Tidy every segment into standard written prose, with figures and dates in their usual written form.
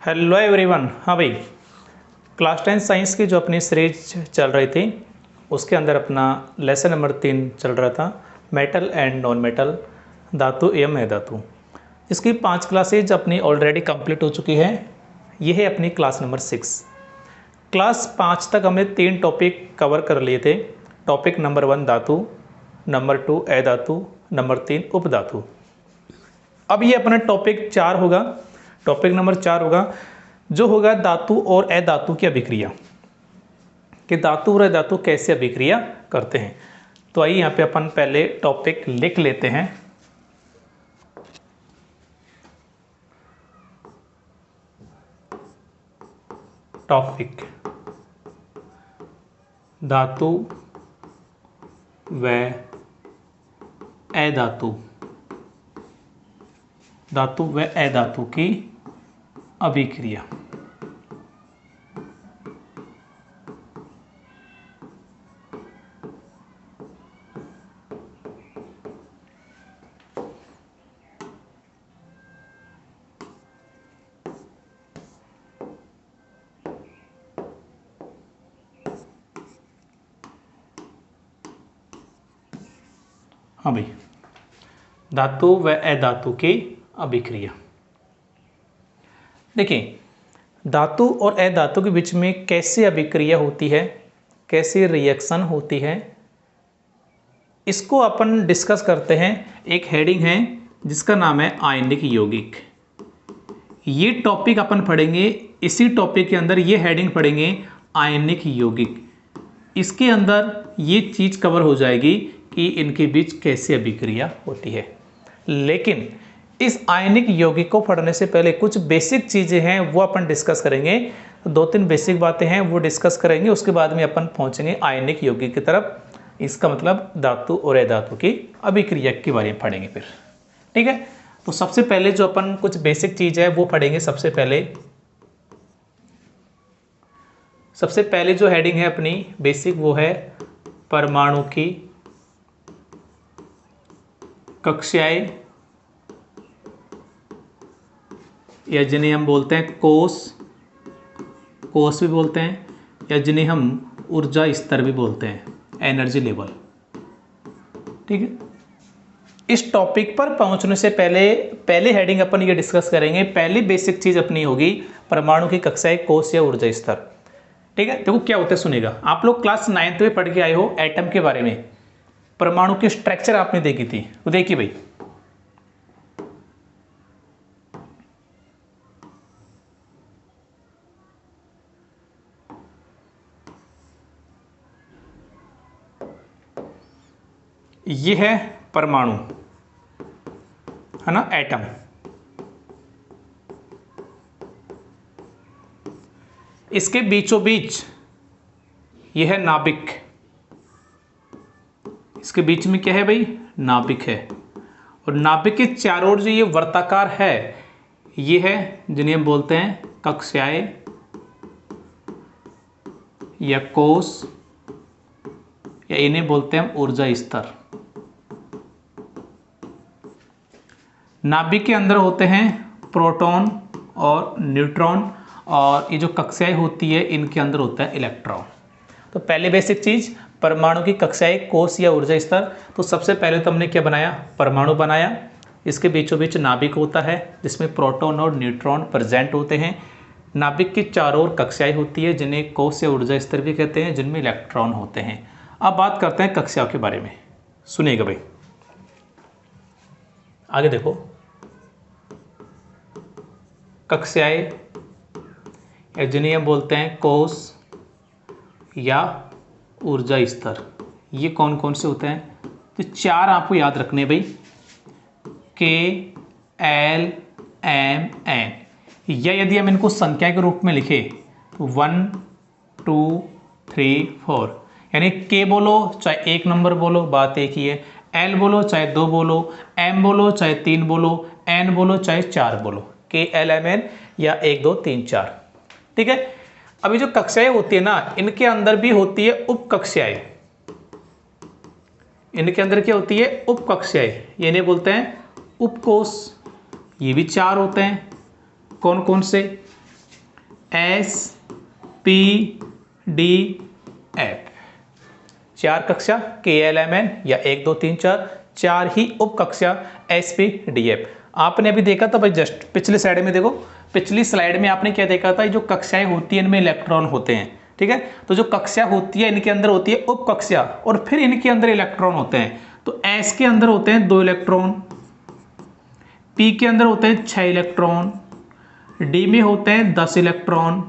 Hello everyone. हाँ भाई, class 10 science की जो अपनी सीरीज चल रही थी उसके अंदर अपना लेसन नंबर 3 चल रहा था, मेटल एंड नॉन मेटल, धातु एवं अधातु। इसकी 5 क्लासेज अपनी ऑलरेडी कंप्लीट हो चुकी है। ये है अपनी क्लास नंबर 6। क्लास 5 तक हमने 3 टॉपिक कवर कर लिए थे। टॉपिक नंबर 1 धातु, नंबर 2 अधातु, नंबर 3 उपधातु। अब ये अपना टॉपिक 4 होगा। टॉपिक नंबर 4 होगा जो होगा धातु और अधातु की अभिक्रिया, कि धातु और अधातु कैसे अभिक्रिया करते हैं। तो आइए यहाँ पे अपन पहले टॉपिक लिख लेते हैं। टॉपिक धातु व अधातु, धातु व अधातु की अभिक्रिया। हाँ भाई, धातु व अधातु की अभिक्रिया। देखिए, धातु और अधातु के बीच में कैसे अभिक्रिया होती है, कैसे रिएक्शन होती है, इसको अपन डिस्कस करते हैं। एक हेडिंग है जिसका नाम है आयनिक यौगिक। ये टॉपिक अपन पढ़ेंगे। इसी टॉपिक के अंदर ये हेडिंग पढ़ेंगे आयनिक यौगिक। इसके अंदर ये चीज़ कवर हो जाएगी कि इनके बीच कैसे अभिक्रिया होती है। लेकिन इस आयनिक यौगिक को पढ़ने से पहले कुछ बेसिक चीज़ें हैं वो अपन डिस्कस करेंगे। 2-3 बेसिक बातें हैं वो डिस्कस करेंगे। उसके बाद में अपन पहुंचेंगे आयनिक यौगिक की तरफ। इसका मतलब धातु और अधातु की अभिक्रिया के बारे में पढ़ेंगे फिर। ठीक है, तो सबसे पहले जो अपन कुछ बेसिक चीज़ है वो पढ़ेंगे। सबसे पहले जो हेडिंग है अपनी बेसिक वो है परमाणु की कक्षाएं, या जिन्हें हम बोलते हैं कोष भी बोलते हैं, या जिन्हें हम ऊर्जा स्तर भी बोलते हैं, एनर्जी लेवल। ठीक है, इस टॉपिक पर पहुंचने से पहले हेडिंग अपन ये डिस्कस करेंगे। पहली बेसिक चीज अपनी होगी परमाणु की कक्षाएं, कोष या ऊर्जा स्तर। ठीक है, देखो क्या होता है, सुनेगा। आप लोग क्लास 9th में पढ़ के आए हो एटम के बारे में। परमाणु की स्ट्रक्चर आपने देखी थी, तो देखिए भाई, ये है परमाणु, है ना, एटम। इसके बीचों बीच ये है नाभिक। इसके बीच में क्या है भाई, नाभिक है। और नाभिक के चारों ओर जो ये वर्ताकार है ये है जिन्हें हम बोलते हैं कक्षाएं या कोष, या इन्हें बोलते हैं ऊर्जा स्तर। नाभिक के अंदर होते हैं प्रोटॉन और न्यूट्रॉन, और ये जो कक्षाएं होती है इनके अंदर होता है इलेक्ट्रॉन। तो पहले बेसिक चीज परमाणु की कक्षाएं, कोष या ऊर्जा स्तर। तो सबसे पहले तो हमने क्या बनाया, परमाणु बनाया। इसके बीचों बीच नाभिक होता है जिसमें प्रोटॉन और न्यूट्रॉन प्रेजेंट होते हैं। नाभिक की चारों ओर कक्षाएं होती है जिन्हें कोष या ऊर्जा स्तर भी कहते हैं, जिनमें इलेक्ट्रॉन होते हैं। अब बात करते हैं कक्षाओं के बारे में। सुनिएगा भाई, आगे देखो, कक्षाएं जिन्हें हम बोलते हैं कोष या ऊर्जा स्तर, ये कौन कौन से होते हैं? तो 4 आपको याद रखने भाई, K, L, M, N। या यदि हम इनको संख्या के रूप में लिखे तो 1, 2, 3, 4, यानी K बोलो चाहे 1 नंबर बोलो, बात एक ही है। L बोलो चाहे 2 बोलो, M बोलो चाहे 3 बोलो, N बोलो चाहे 4 बोलो। K, L, M, N या 1, 2, 3, 4। ठीक है, अभी जो कक्षाएं होती है ना, इनके अंदर भी होती है उप कक्षाएं। इनके अंदर क्या होती है, उप कक्षाएं, ये नहीं बोलते हैं उपकोष। ये भी 4 होते हैं। कौन कौन से? S P D F. 4 कक्षा KLMN या 1 2 3 4, 4 ही उप कक्षा SPDF। आपने अभी देखा था भाई, जस्ट पिछले स्लाइड में देखो, पिछली स्लाइड में आपने क्या देखा था, जो कक्षाएं होती हैं इनमें इलेक्ट्रॉन होते हैं, ठीक है। तो जो कक्षा होती है इनके अंदर होती है उप कक्षा और फिर इनके अंदर इलेक्ट्रॉन होते हैं। तो S के अंदर होते हैं 2 इलेक्ट्रॉन, P के अंदर होते हैं 6 इलेक्ट्रॉन, D में होते हैं 10 इलेक्ट्रॉन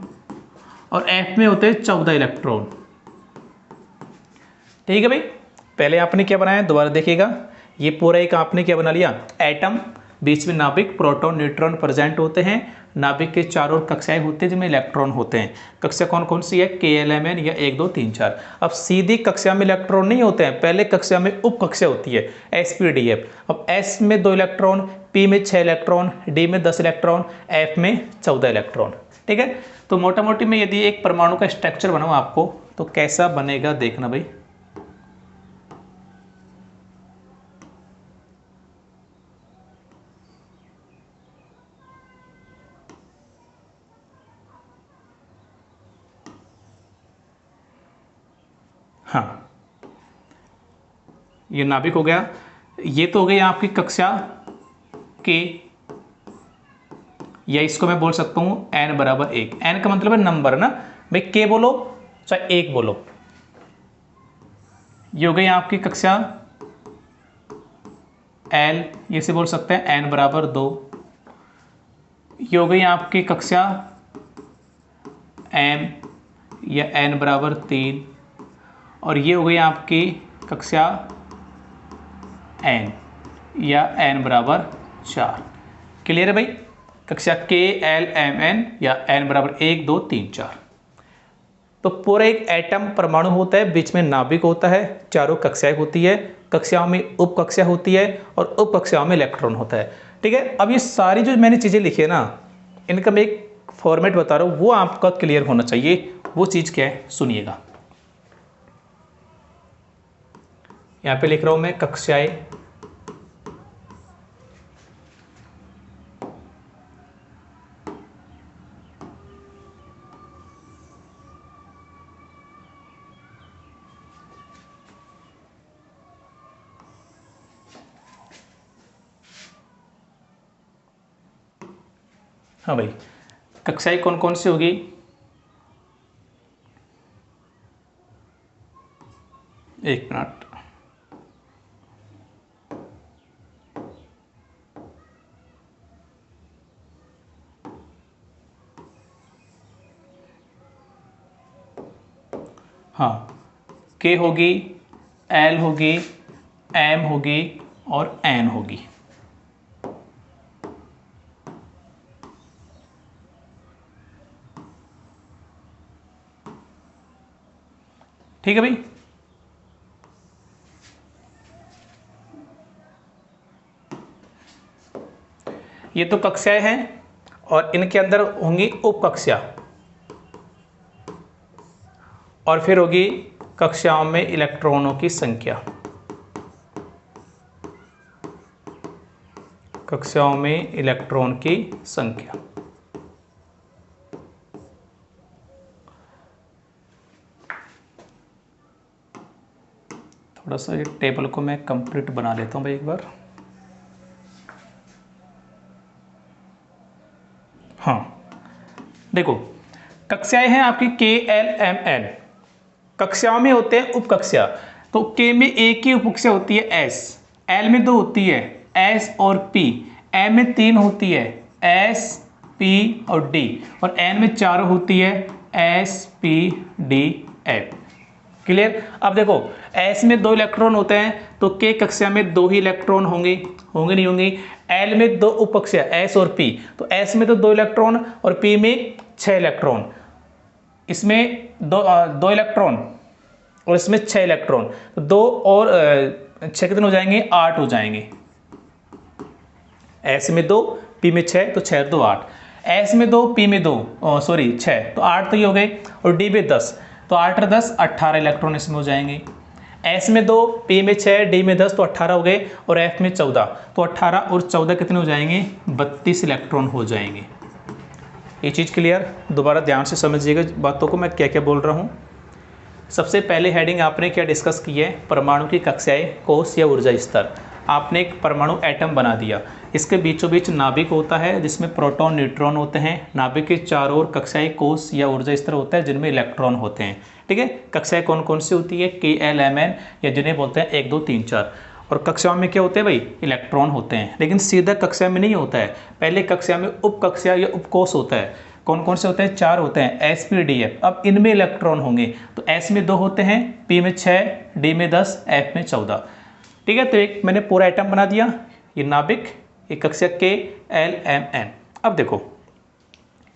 और F में होते हैं 14 इलेक्ट्रॉन। ठीक है भाई, पहले आपने क्या बनाया दोबारा देखिएगा। ये पूरा एक आपने क्या बना लिया, एटम, बीच में नाभिक, प्रोटॉन न्यूट्रॉन प्रेजेंट होते हैं। नाभिक के चारों ओर कक्षाएं होती हैं जिनमें इलेक्ट्रॉन होते हैं। कक्षा कौन कौन सी है, KLMN या 1 2 3 4। अब सीधी कक्षा में इलेक्ट्रॉन नहीं होते हैं, पहले कक्षा में उप कक्षा होती है SPDF। अब S में 2 इलेक्ट्रॉन, P में 6 इलेक्ट्रॉन, D में 10 इलेक्ट्रॉन, F में 14 इलेक्ट्रॉन। ठीक है, तो मोटा मोटी में यदि एक परमाणु का स्ट्रक्चर बनाऊँ आपको तो कैसा बनेगा देखना भाई। हाँ, ये नाभिक हो गया, ये तो हो गई आपकी कक्षा के, या इसको मैं बोल सकता हूं n बराबर 1। n का मतलब है नंबर ना भाई, k बोलो चाहे 1 बोलो। ये हो गई आपकी कक्षा l, ये से बोल सकते हैं n बराबर 2। ये हो गई आपकी कक्षा m या n बराबर 3 और ये हो गई आपकी कक्षा n या n बराबर 4। क्लियर है भाई, कक्षा KLMN या n बराबर 1 2 3 4। तो पूरा एक एटम परमाणु होता है, बीच में नाभिक होता है, चारों कक्षाएं होती है, कक्षाओं में उप कक्षा होती है और उप कक्षाओं में इलेक्ट्रॉन होता है। ठीक है, अब ये सारी जो मैंने चीज़ें लिखी है ना, इनका मैं एक फॉर्मेट बता रहा हूँ, वो आपका क्लियर होना चाहिए। वो चीज़ क्या है सुनिएगा। यहाँ पे लिख रहा हूँ मैं कक्षाएं, हाँ भाई, कक्षाएं कौन कौन सी होगी, एक मिनट। हाँ, K होगी, L होगी, M होगी और N होगी। ठीक है भाई, ये तो कक्षाएं हैं और इनके अंदर होंगी उप कक्षा और फिर होगी कक्षाओं में इलेक्ट्रॉनों की संख्या। कक्षाओं में इलेक्ट्रॉन की संख्या। थोड़ा सा ये टेबल को मैं कंप्लीट बना लेता हूं भाई एक बार। हाँ देखो, कक्षाएं हैं आपकी KLMN, कक्षाओं में होते हैं उप कक्षा। तो K में एक ही उप कक्षा होती है S, L में 2 होती है S और P, M में 3 होती है S P और D और N में 4 होती है S P D F। Clear. अब देखो S में 2 इलेक्ट्रॉन होते हैं तो K कक्षा में 2 ही इलेक्ट्रॉन होंगे, होंगे नहीं होंगे। L में 2 उप कक्षा S और P, तो S में तो 2 इलेक्ट्रॉन और P में 6 इलेक्ट्रॉन, इसमें 2 इलेक्ट्रॉन और इसमें 6 इलेक्ट्रॉन, तो 2 और 6 कितने हो जाएंगे, 8 हो जाएंगे। S में 2 P में 6, तो 6 2 8। S में 2 P में 2 सॉरी 6, तो 8 तो ये हो गए और D में 10, तो 8 और 10 18 इलेक्ट्रॉन इसमें हो जाएंगे। S में 2 P में 6 D में 10, तो 18 हो गए और F में 14, तो 18 और 14 कितने हो जाएंगे, 32 इलेक्ट्रॉन हो जाएंगे। ये चीज़ क्लियर? दोबारा ध्यान से समझिएगा बातों को, मैं क्या क्या बोल रहा हूँ। सबसे पहले हेडिंग आपने क्या डिस्कस की है, परमाणु की कक्षाएं, कोष या ऊर्जा स्तर। आपने एक परमाणु एटम बना दिया, इसके बीचों बीच नाभिक होता है जिसमें प्रोटॉन न्यूट्रॉन होते हैं, नाभिक के चारों ओर कक्षाएं, कोष या ऊर्जा स्तर होता है जिनमें इलेक्ट्रॉन होते हैं। ठीक है, कक्षाएं कौन कौन सी होती है, KLMN या जिन्हें बोलते हैं 1 2 3 4। और कक्षाओं में क्या होते हैं भाई, इलेक्ट्रॉन होते हैं। लेकिन सीधा कक्षा में नहीं होता है, पहले कक्षा में उप कक्षा या उपकोष होता है। कौन कौन से होते हैं, 4 होते हैं, SPDF। अब इनमें इलेक्ट्रॉन होंगे, तो S में 2 होते हैं, P में 6, D में 10, F में 14। ठीक है, तो एक मैंने पूरा आइटम बना दिया, ये नाभिक, ये कक्षा KLMN। अब देखो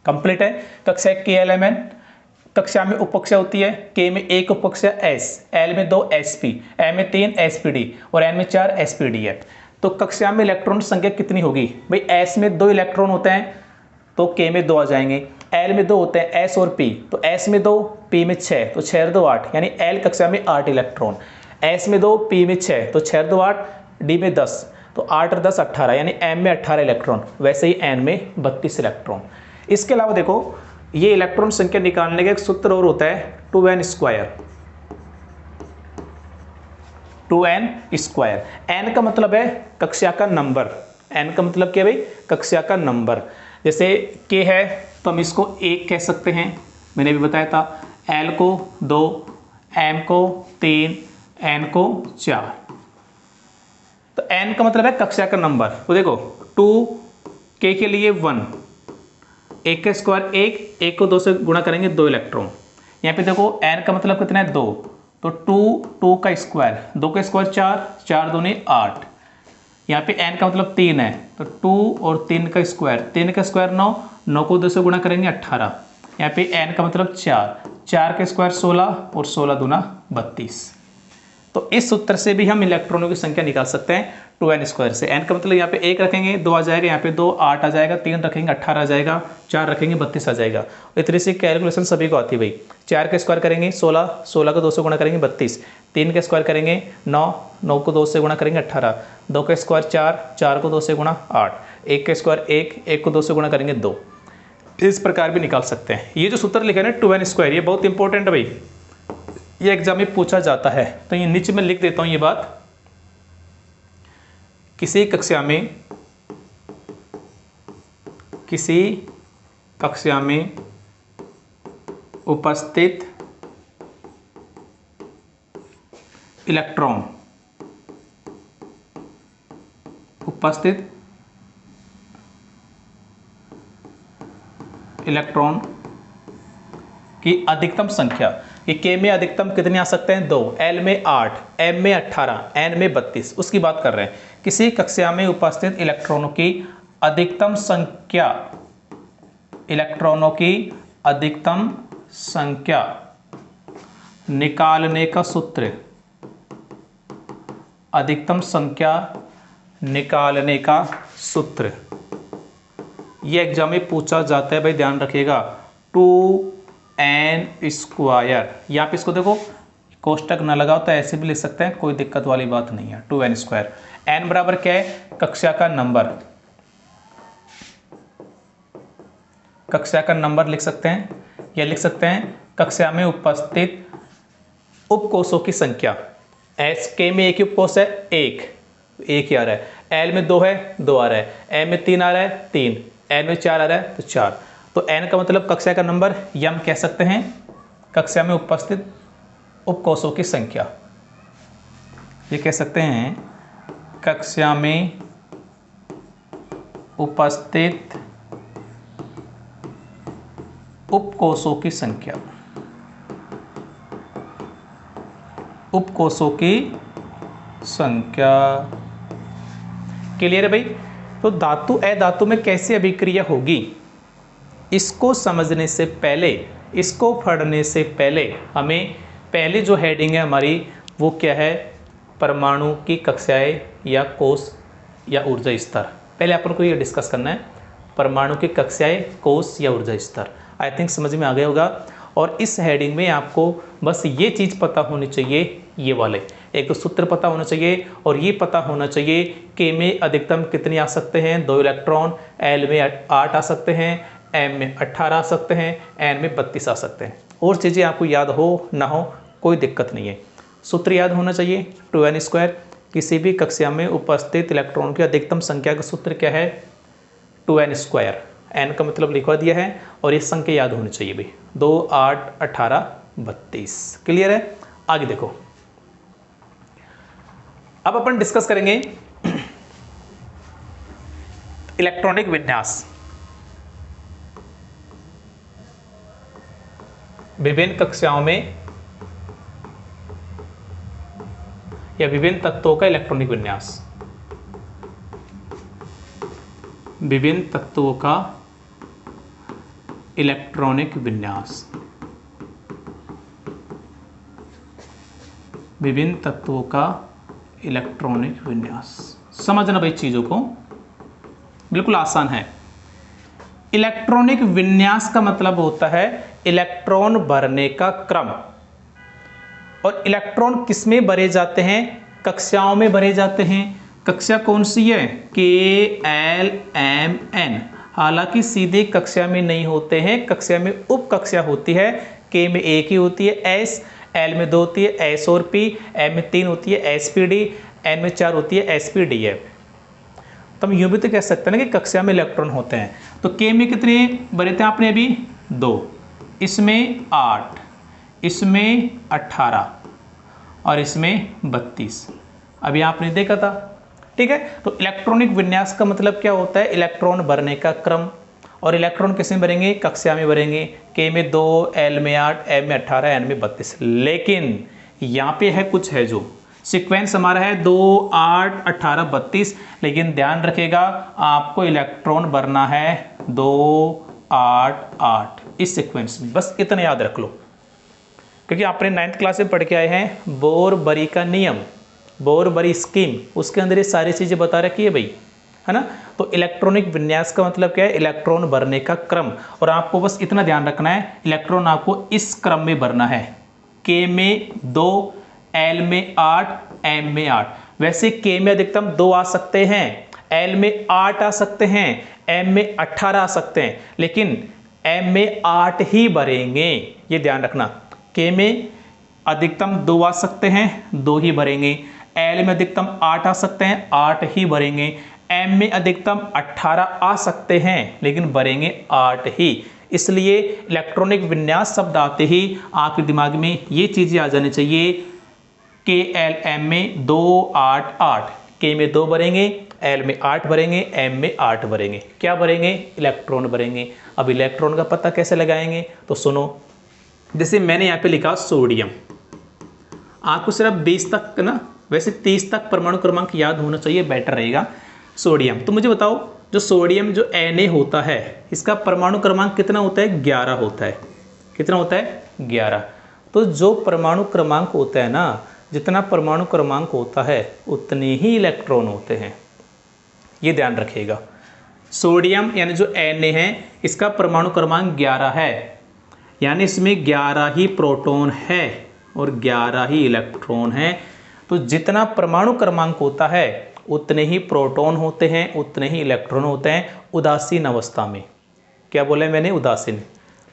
कंप्लीट है कक्षा KLMN। कक्षा में उपकक्षा होती है, K में 1 उपकक्षा S, L में 2 SP, M में 3 SPD और N में 4 SPDF। तो कक्षा में इलेक्ट्रॉन संख्या कितनी होगी भाई, S में 2 इलेक्ट्रॉन होते हैं तो K में 2 आ जाएंगे, L में 2 होते हैं S और P, तो S में 2, P में 6, तो 6 और 2 8, यानी L कक्षा में 8 इलेक्ट्रॉन, S में 2, P में 6, तो 6 और 2 8, D में 10, तो 8 और 10 18, यानी M में 18 इलेक्ट्रॉन, वैसे ही N में 32 इलेक्ट्रॉन। इसके अलावा देखो ये इलेक्ट्रॉन संख्या निकालने का एक सूत्र और होता है 2n square. 2n square, n का मतलब है कक्षा का नंबर, n का मतलब क्या है भाई, कक्षा का नंबर। जैसे k है तो हम इसको 1 कह सकते हैं, मैंने भी बताया था, l को 2, m को 3, n को 4। तो n का मतलब है कक्षा का नंबर। तो देखो 2k के लिए 1, 1 का स्क्वायर 1, 1 को 2 से गुणा करेंगे 2 इलेक्ट्रॉन। यहाँ पे देखो n का मतलब कितना है 2, तो 2 का स्क्वायर, 2 का स्क्वायर 4, 4 दूनी 8। यहाँ पे n का मतलब 3 है, तो 2 और 3 का स्क्वायर, 3 का स्क्वायर 9, 9 को 2 से गुणा करेंगे 18। यहाँ पे n का मतलब 4, 4 का स्क्वायर 16 और 16 दूना 32। तो इस सूत्र से भी हम इलेक्ट्रॉनों की संख्या निकाल सकते हैं 2n स्क्वायर से। n का मतलब यहाँ पे 1 रखेंगे 2 आ जाएगा, यहाँ पे 2 8 आ जाएगा, 3 रखेंगे 18 आ जाएगा, 4 रखेंगे 32 आ जाएगा। इतनी सी कैलकुलेशन सभी को आती है भाई। 4 का स्क्वायर करेंगे 16, 16 को 2 से गुणा करेंगे 32, 3 का स्क्वायर करेंगे 9, 9 को 2 से गुणा करेंगे 18, 2 का स्क्वायर 4, 4 को 2 से गुणा 8, 1 का स्क्वायर 1, 1 को 2 से गुणा करेंगे 2। इस प्रकार भी निकाल सकते हैं। ये जो सूत्र लिखा है ना 2n स्क्वायर, ये बहुत इंपॉर्टेंट है भाई, ये एग्जाम में पूछा जाता है। तो ये नीचे में लिख देता हूं ये बात। किसी कक्षा में उपस्थित इलेक्ट्रॉन की अधिकतम संख्या, कि K में अधिकतम कितने आ सकते हैं 2, L में 8, M में 18, N में 32, उसकी बात कर रहे हैं। किसी कक्षा में उपस्थित इलेक्ट्रॉनों की अधिकतम संख्या निकालने का सूत्र, अधिकतम संख्या निकालने का सूत्र, ये एग्जाम में पूछा जाता है भाई, ध्यान रखिएगा। 2n स्क्वायर, यहाँ पे इसको देखो कोष्टक ना लगाओ तो ऐसे भी लिख सकते हैं, कोई दिक्कत वाली बात नहीं है। 2n स्क्वायर, n बराबर क्या है, कक्षा का नंबर, कक्षा का नंबर लिख सकते हैं, या लिख सकते हैं कक्षा में उपस्थित उपकोषों की संख्या। K में 1 उपकोष है 1 ही आ रहा है, L में 2 है 2 आ रहा है, M में 3 आ रहा है 3, N में 4 आ रहा है तो 4। तो n का मतलब कक्षा का नंबर, या हम कह सकते हैं कक्षा में उपस्थित उपकोषों की संख्या। ये कह सकते हैं कक्षा में उपस्थित उपकोषों की संख्या, उपकोषों की संख्या। क्लियर है भाई? तो धातु अधातु में कैसे अभिक्रिया होगी, इसको समझने से पहले, इसको पढ़ने से पहले हमें पहले जो हेडिंग है हमारी वो क्या है, परमाणु की कक्षाएं या कोष या ऊर्जा स्तर। पहले अपन को ये डिस्कस करना है, परमाणु की कक्षाएं, कोष या ऊर्जा स्तर। आई थिंक समझ में आ गया होगा। और इस हेडिंग में आपको बस ये चीज़ पता होनी चाहिए, ये वाले एक तो सूत्र पता होना चाहिए, और ये पता होना चाहिए K में अधिकतम कितने आ सकते हैं 2 इलेक्ट्रॉन, L में 8 आ सकते हैं, M में 18 आ सकते हैं, N में 32 आ सकते हैं। और चीज़ें आपको याद हो ना हो कोई दिक्कत नहीं है, सूत्र याद होना चाहिए 2n²। किसी भी कक्षा में उपस्थित इलेक्ट्रॉन की अधिकतम संख्या का सूत्र क्या है? 2n²। n का मतलब लिखवा दिया है और ये संख्या याद होनी चाहिए भाई, 2, 8, 18, 32। क्लियर है? आगे देखो, अब अपन डिस्कस करेंगे इलेक्ट्रॉनिक विन्यास। विभिन्न कक्षाओं में या विभिन्न तत्वों का इलेक्ट्रॉनिक विन्यास, विभिन्न तत्वों का इलेक्ट्रॉनिक विन्यास, विभिन्न तत्वों का इलेक्ट्रॉनिक विन्यास। समझना भाई चीजों को, बिल्कुल आसान है। इलेक्ट्रॉनिक विन्यास का मतलब होता है इलेक्ट्रॉन भरने का क्रम। और इलेक्ट्रॉन किस में भरे जाते हैं? कक्षाओं में भरे जाते हैं। कक्षा कौन सी है? KLMN। हालांकि सीधे कक्षा में नहीं होते हैं, कक्षा में उप कक्षा होती है। K में एक ही होती है S, L में 2 होती है S और P, M में 3 होती है SPD, N में 4 होती है SPDF। तो हम यूं भी तो कह सकते हैं ना कि कक्षा में इलेक्ट्रॉन होते हैं। तो K में कितने भरे थे आपने अभी? 2, इसमें 8, इसमें 18 और इसमें 32। अभी आपने देखा था, ठीक है। तो इलेक्ट्रॉनिक विन्यास का मतलब क्या होता है? इलेक्ट्रॉन भरने का क्रम। और इलेक्ट्रॉन किस में भरेंगे? कक्षा में भरेंगे। K में 2, L में 8, M में 18, N में 32। लेकिन यहाँ पे है कुछ है जो सीक्वेंस हमारा है 2, 8, 18, 32। लेकिन ध्यान रखिएगा आपको इलेक्ट्रॉन भरना है 2, 8, 8 इस सीक्वेंस में, बस इतना याद रख लो। क्योंकि आपने 9th क्लास में पढ़ के आए हैं बोर-बरी का नियम, बोर-बरी स्कीम, उसके अंदर ये सारी चीजें बता रखी है भाई, है ना। तो इलेक्ट्रॉनिक विन्यास का मतलब क्या है? इलेक्ट्रॉन भरने का क्रम। और आपको बस इतना ध्यान रखना है, इलेक्ट्रॉन आपको इस क्रम में भरना है। K में 2, L में 8, M में 8। वैसे K में अधिकतम 2 आ सकते हैं, L में 8 आ सकते हैं, M में 18 आ सकते हैं, लेकिन M में 8 ही भरेंगे, ये ध्यान रखना। K में अधिकतम 2 आ सकते हैं, 2 ही भरेंगे। L में अधिकतम 8 आ सकते हैं, 8 ही भरेंगे। M में अधिकतम 18 आ सकते हैं, लेकिन भरेंगे 8 ही। इसलिए इलेक्ट्रॉनिक विन्यास शब्द आते ही आपके दिमाग में ये चीजें आ जानी चाहिए। KLM में 2, 8, 8। K में 2 भरेंगे, L में 8 भरेंगे, M में 8 भरेंगे। क्या भरेंगे? इलेक्ट्रॉन भरेंगे। अब इलेक्ट्रॉन का पता कैसे लगाएंगे? तो सुनो, जैसे मैंने यहाँ पे लिखा सोडियम, आपको सिर्फ 20 तक ना, वैसे 30 तक परमाणु क्रमांक याद होना चाहिए, बेटर रहेगा। सोडियम, तो मुझे बताओ जो सोडियम जो Na होता है, इसका परमाणु क्रमांक कितना होता है? 11 होता है। कितना होता है? 11। तो जो परमाणु क्रमांक होता है ना, जितना परमाणु क्रमांक होता है उतने ही इलेक्ट्रॉन होते हैं, ये ध्यान रखिएगा। सोडियम यानी जो Na है, इसका परमाणु क्रमांक 11 है, यानी इसमें 11 ही प्रोटॉन है और 11 ही इलेक्ट्रॉन है। तो जितना परमाणु क्रमांक होता है उतने ही प्रोटॉन होते हैं, उतने ही इलेक्ट्रॉन होते हैं उदासीन अवस्था में। क्या बोला है मैंने? उदासीन।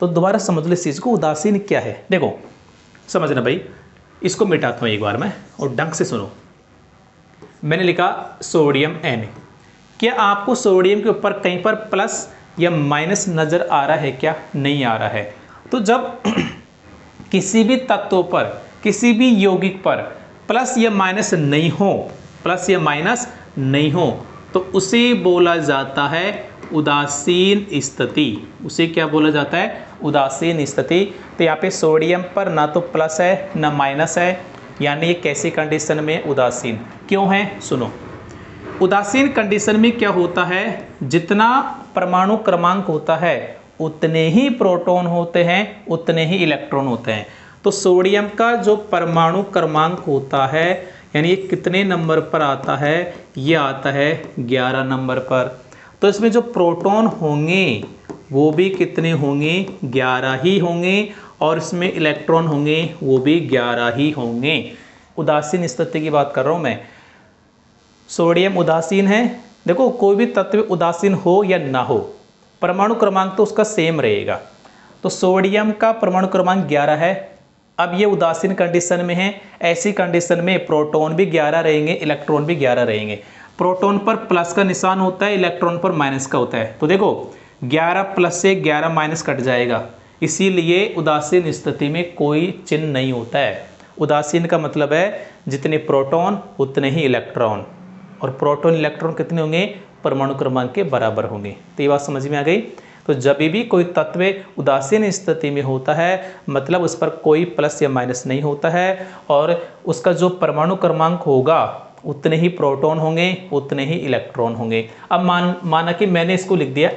तो दोबारा समझ लो इस चीज़ को, उदासीन क्या है। देखो समझना भाई, इसको मिटाता हूँ एक बार मैं और ढंग से सुनो। मैंने लिखा सोडियम Na। क्या आपको सोडियम के ऊपर कहीं पर प्लस या माइनस नज़र आ रहा है? क्या नहीं आ रहा है? तो जब किसी भी तत्व पर, किसी भी यौगिक पर प्लस या माइनस नहीं हो, प्लस या माइनस नहीं हो, तो उसे बोला जाता है उदासीन स्थिति। उसे क्या बोला जाता है? उदासीन स्थिति। तो यहाँ पे सोडियम पर ना तो प्लस है ना माइनस है, यानी ये कैसी कंडीशन में? उदासीन। क्यों है? सुनो, उदासीन कंडीशन में क्या होता है? जितना परमाणु क्रमांक होता है उतने ही प्रोटॉन होते हैं, उतने ही इलेक्ट्रॉन होते हैं। तो सोडियम का जो परमाणु क्रमांक होता है, यानी ये कितने नंबर पर आता है? ये आता है 11 नंबर पर। तो इसमें जो प्रोटॉन होंगे वो भी कितने होंगे? 11 ही होंगे। और इसमें इलेक्ट्रॉन होंगे वो भी 11 ही होंगे। उदासीन स्थिति की बात कर रहा हूँ मैं। सोडियम उदासीन है। देखो कोई भी तत्व उदासीन हो या ना हो, परमाणु क्रमांक तो उसका सेम रहेगा। तो सोडियम का परमाणु क्रमांक 11 है। अब ये उदासीन कंडीशन में है, ऐसी कंडीशन में प्रोटॉन भी 11 रहेंगे, इलेक्ट्रॉन भी 11 रहेंगे। प्रोटॉन पर प्लस का निशान होता है, इलेक्ट्रॉन पर माइनस का होता है। तो देखो 11 प्लस से 11 माइनस कट जाएगा, इसीलिए उदासीन स्थिति में कोई चिन्ह नहीं होता है। उदासीन का मतलब है जितने प्रोटॉन उतने ही इलेक्ट्रॉन, और प्रोटॉन इलेक्ट्रॉन कितने होंगे, परमाणु क्रमांक के बराबर होंगे। तो ये बात समझ में आ गई। तो जब भी कोई तत्व उदासीन स्थिति में होता है मतलब उस पर कोई प्लस या माइनस नहीं होता है, और उसका जो परमाणु क्रमांक होगा उतने ही प्रोटॉन होंगे, उतने ही इलेक्ट्रॉन होंगे। अब माना कि मैंने इसको लिख दिया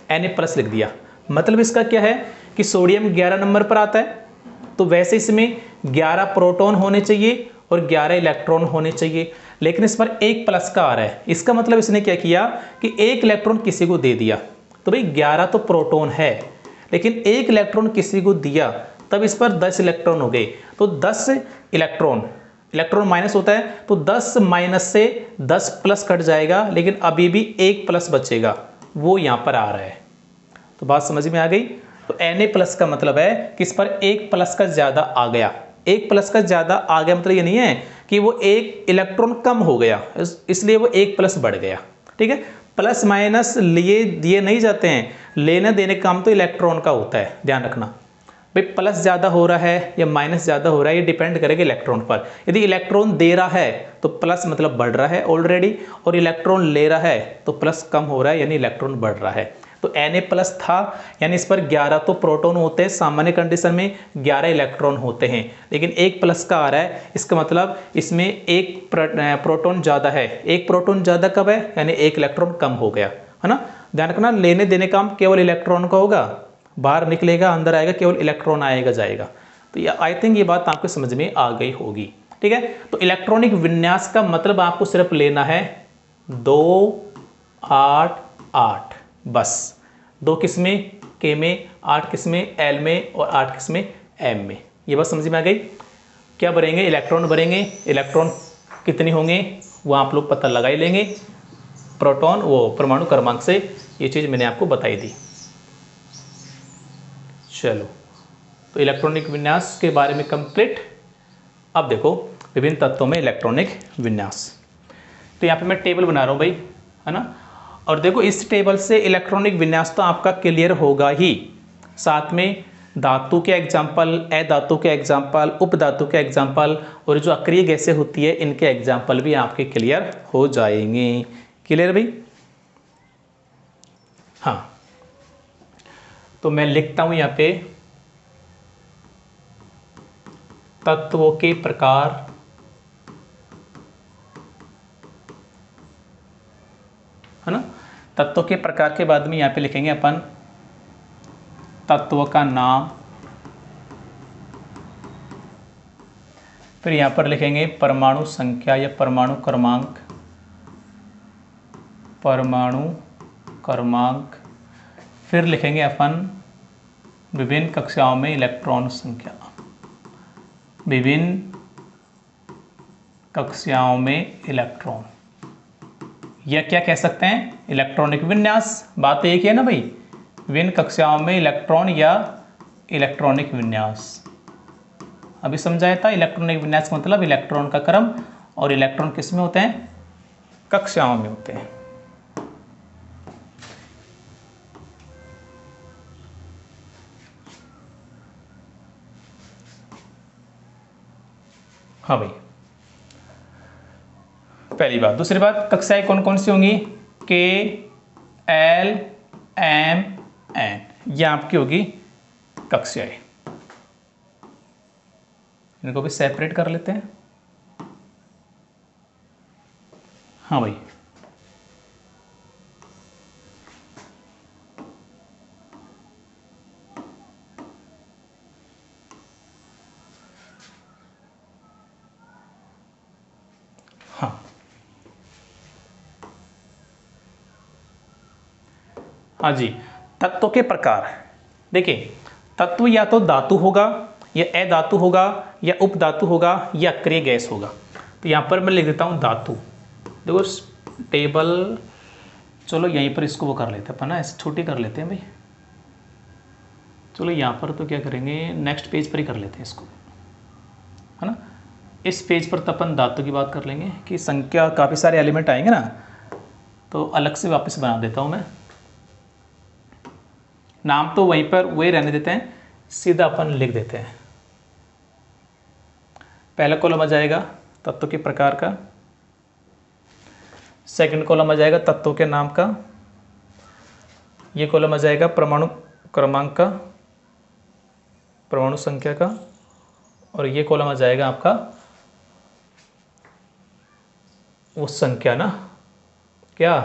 Na+ लिख दिया, मतलब इसका क्या है कि सोडियम 11 नंबर पर आता है, तो वैसे इसमें 11 प्रोटॉन होने चाहिए और 11 इलेक्ट्रॉन होने चाहिए, लेकिन इस पर एक प्लस का आ रहा है। इसका मतलब इसने क्या किया कि एक इलेक्ट्रॉन किसी को दे दिया। तो भाई 11 तो प्रोटॉन है, लेकिन एक इलेक्ट्रॉन किसी को दिया, तब इस पर 10 इलेक्ट्रॉन हो गए। तो 10 इलेक्ट्रॉन माइनस होता है, तो 10 माइनस से 10 प्लस कट जाएगा, लेकिन अभी भी एक प्लस बचेगा, वो यहाँ पर आ रहा है। तो बात समझ में आ गई। तो Na+ का मतलब है कि इस पर एक प्लस का ज़्यादा आ गया। एक प्लस का ज़्यादा आ गया मतलब ये नहीं है कि वो एक इलेक्ट्रॉन कम हो गया, इसलिए वो एक प्लस बढ़ गया। ठीक है, प्लस माइनस लिए दिए नहीं जाते हैं, लेने देने का काम तो इलेक्ट्रॉन का होता है, ध्यान रखना। भाई प्लस ज़्यादा हो रहा है या माइनस ज़्यादा हो रहा है, ये डिपेंड करेगा इलेक्ट्रॉन पर। यदि इलेक्ट्रॉन दे रहा है तो प्लस मतलब बढ़ रहा है ऑलरेडी, और इलेक्ट्रॉन ले रहा है तो प्लस कम हो रहा है, यानी इलेक्ट्रॉन बढ़ रहा है। तो Na+ था, यानी इस पर 11 तो प्रोटॉन होते हैं, सामान्य कंडीशन में 11 इलेक्ट्रॉन होते हैं, लेकिन एक प्लस का आ रहा है, इसका मतलब इसमें एक प्रोटॉन ज़्यादा है। एक प्रोटॉन ज़्यादा कब है, यानी एक इलेक्ट्रॉन कम हो गया, है ना। ध्यान रखना, लेने देने का काम केवल इलेक्ट्रॉन का होगा, बाहर निकलेगा अंदर आएगा, केवल इलेक्ट्रॉन आएगा जाएगा। तो ये आई थिंक ये बात आपको समझ में आ गई होगी। ठीक है, तो इलेक्ट्रॉनिक विन्यास का मतलब आपको सिर्फ लेना है 2, 8, 8, बस। 2 किस्में K में, 8 किस्में L में, और 8 किस्में M में। ये बात समझ में आ गई। क्या भरेंगे, इलेक्ट्रॉन भरेंगे। इलेक्ट्रॉन कितने होंगे वो आप लोग पता लगा ही लेंगे, प्रोटॉन वो परमाणु क्रमांक से। ये चीज़ मैंने आपको बताई दी। चलो, तो इलेक्ट्रॉनिक विन्यास के बारे में कंप्लीट। अब देखो विभिन्न तत्वों में इलेक्ट्रॉनिक विन्यास। तो यहाँ पे मैं टेबल बना रहा हूँ भाई, है ना। और देखो इस टेबल से इलेक्ट्रॉनिक विन्यास तो आपका क्लियर होगा ही, साथ में धातु के एग्जाम्पल, अधातु के एग्जाम्पल, उपधातु के एग्जाम्पल, और जो अक्रिय गैसें होती है इनके एग्जाम्पल भी आपके क्लियर हो जाएंगे। क्लियर भाई। हाँ, तो मैं लिखता हूं यहाँ पे तत्वों के प्रकार, है ना। तत्वों के प्रकार के बाद में यहाँ पे लिखेंगे अपन तत्व का नाम, फिर यहाँ पर लिखेंगे परमाणु संख्या या परमाणु क्रमांक, परमाणु क्रमांक, फिर लिखेंगे अपन विभिन्न कक्षाओं में इलेक्ट्रॉन संख्या, विभिन्न कक्षाओं में इलेक्ट्रॉन, या क्या कह सकते हैं, इलेक्ट्रॉनिक विन्यास। बात एक है ना भाई, विभिन्न कक्षाओं में इलेक्ट्रॉन या इलेक्ट्रॉनिक विन्यास। अभी समझाया था इलेक्ट्रॉनिक विन्यास का मतलब इलेक्ट्रॉन का क्रम, और इलेक्ट्रॉन किस में होते हैं, कक्षाओं में होते हैं। हाँ भाई, पहली बात। दूसरी बात, कक्षाएं कौन कौन सी होंगी, K, L, M, N, यह आपकी होगी कक्षाएं। इनको भी सेपरेट कर लेते हैं। हाँ भाई, हाँ हाँ जी। तत्वों के प्रकार, देखिए तत्व या तो धातु होगा, या अधातु होगा, या उपधातु होगा, या अक्रिय गैस होगा। तो यहाँ पर मैं लिख देता हूँ धातु। देखो टेबल चलो यहीं पर इसको वो कर लेते हैं अपन ना, ऐसे छोटी कर लेते हैं भाई। चलो यहाँ पर तो क्या करेंगे, नेक्स्ट पेज पर ही कर लेते हैं इसको, है ना। इस पेज पर तो अपन धातु की बात कर लेंगे कि संख्या काफ़ी सारे एलिमेंट आएंगे ना, तो अलग से वापस बना देता हूँ मैं। नाम तो वहीं पर वही रहने देते हैं, सीधा अपन लिख देते हैं। पहला कॉलम आ जाएगा तत्व के प्रकार का, सेकंड कॉलम आ जाएगा तत्वों के नाम का, ये कॉलम आ जाएगा परमाणु क्रमांक का, परमाणु संख्या का, और ये कॉलम आ जाएगा आपका वो संख्या ना, क्या,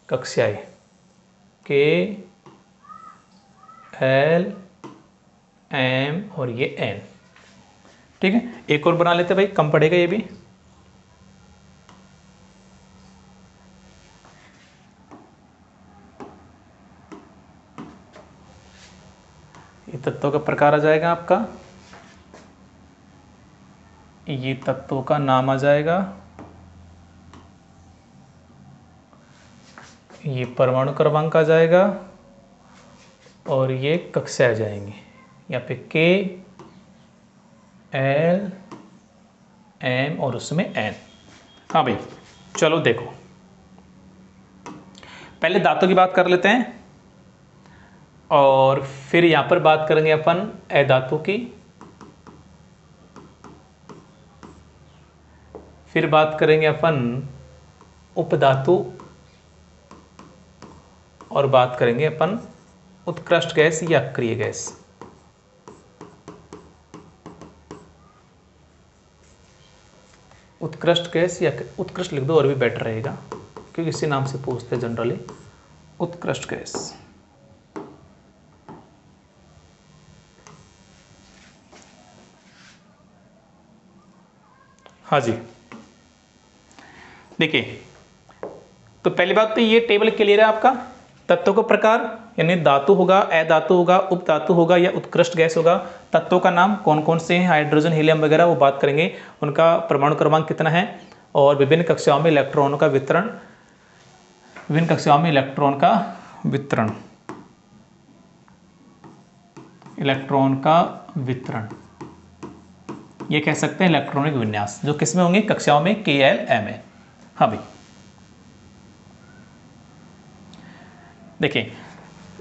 कक्षाएं, के एल एम और ये एन। ठीक है, एक और बना लेते भाई, कम पड़ेगा ये भी। ये तत्वों का प्रकार आ जाएगा आपका, ये तत्वों का नाम आ जाएगा, ये परमाणु क्रमांक आ जाएगा, और ये कक्षा आ जाएंगी यहाँ पे के एल एम और उसमें एन। हाँ भाई चलो देखो, पहले धातु की बात कर लेते हैं और फिर यहाँ पर बात करेंगे अपन अधातु की, फिर बात करेंगे अपन उपधातु, और बात करेंगे अपन उत्कृष्ट गैस या अक्रिय गैस। उत्कृष्ट गैस या उत्कृष्ट लिख दो और भी बेटर रहेगा, क्योंकि इसी नाम से पूछते हैं जनरली, उत्कृष्ट गैस। हाँ जी, देखिए तो पहली बात तो ये टेबल क्लियर है आपका। तत्वों का प्रकार यानी धातु होगा, अधातु होगा, उपधातु होगा या उत्कृष्ट गैस होगा। तत्वों का नाम कौन कौन से हैं, हाइड्रोजन, हीलियम वगैरह, वो बात करेंगे। उनका परमाणु क्रमांक कितना है, और विभिन्न कक्षाओं में इलेक्ट्रॉनों का वितरण, विभिन्न कक्षाओं में इलेक्ट्रॉन का वितरण, इलेक्ट्रॉन का वितरण, ये कह सकते हैं इलेक्ट्रॉनिक विन्यास, जो किसमें होंगे, कक्षाओं में, के एल एम है। हाँ भाई देखिए,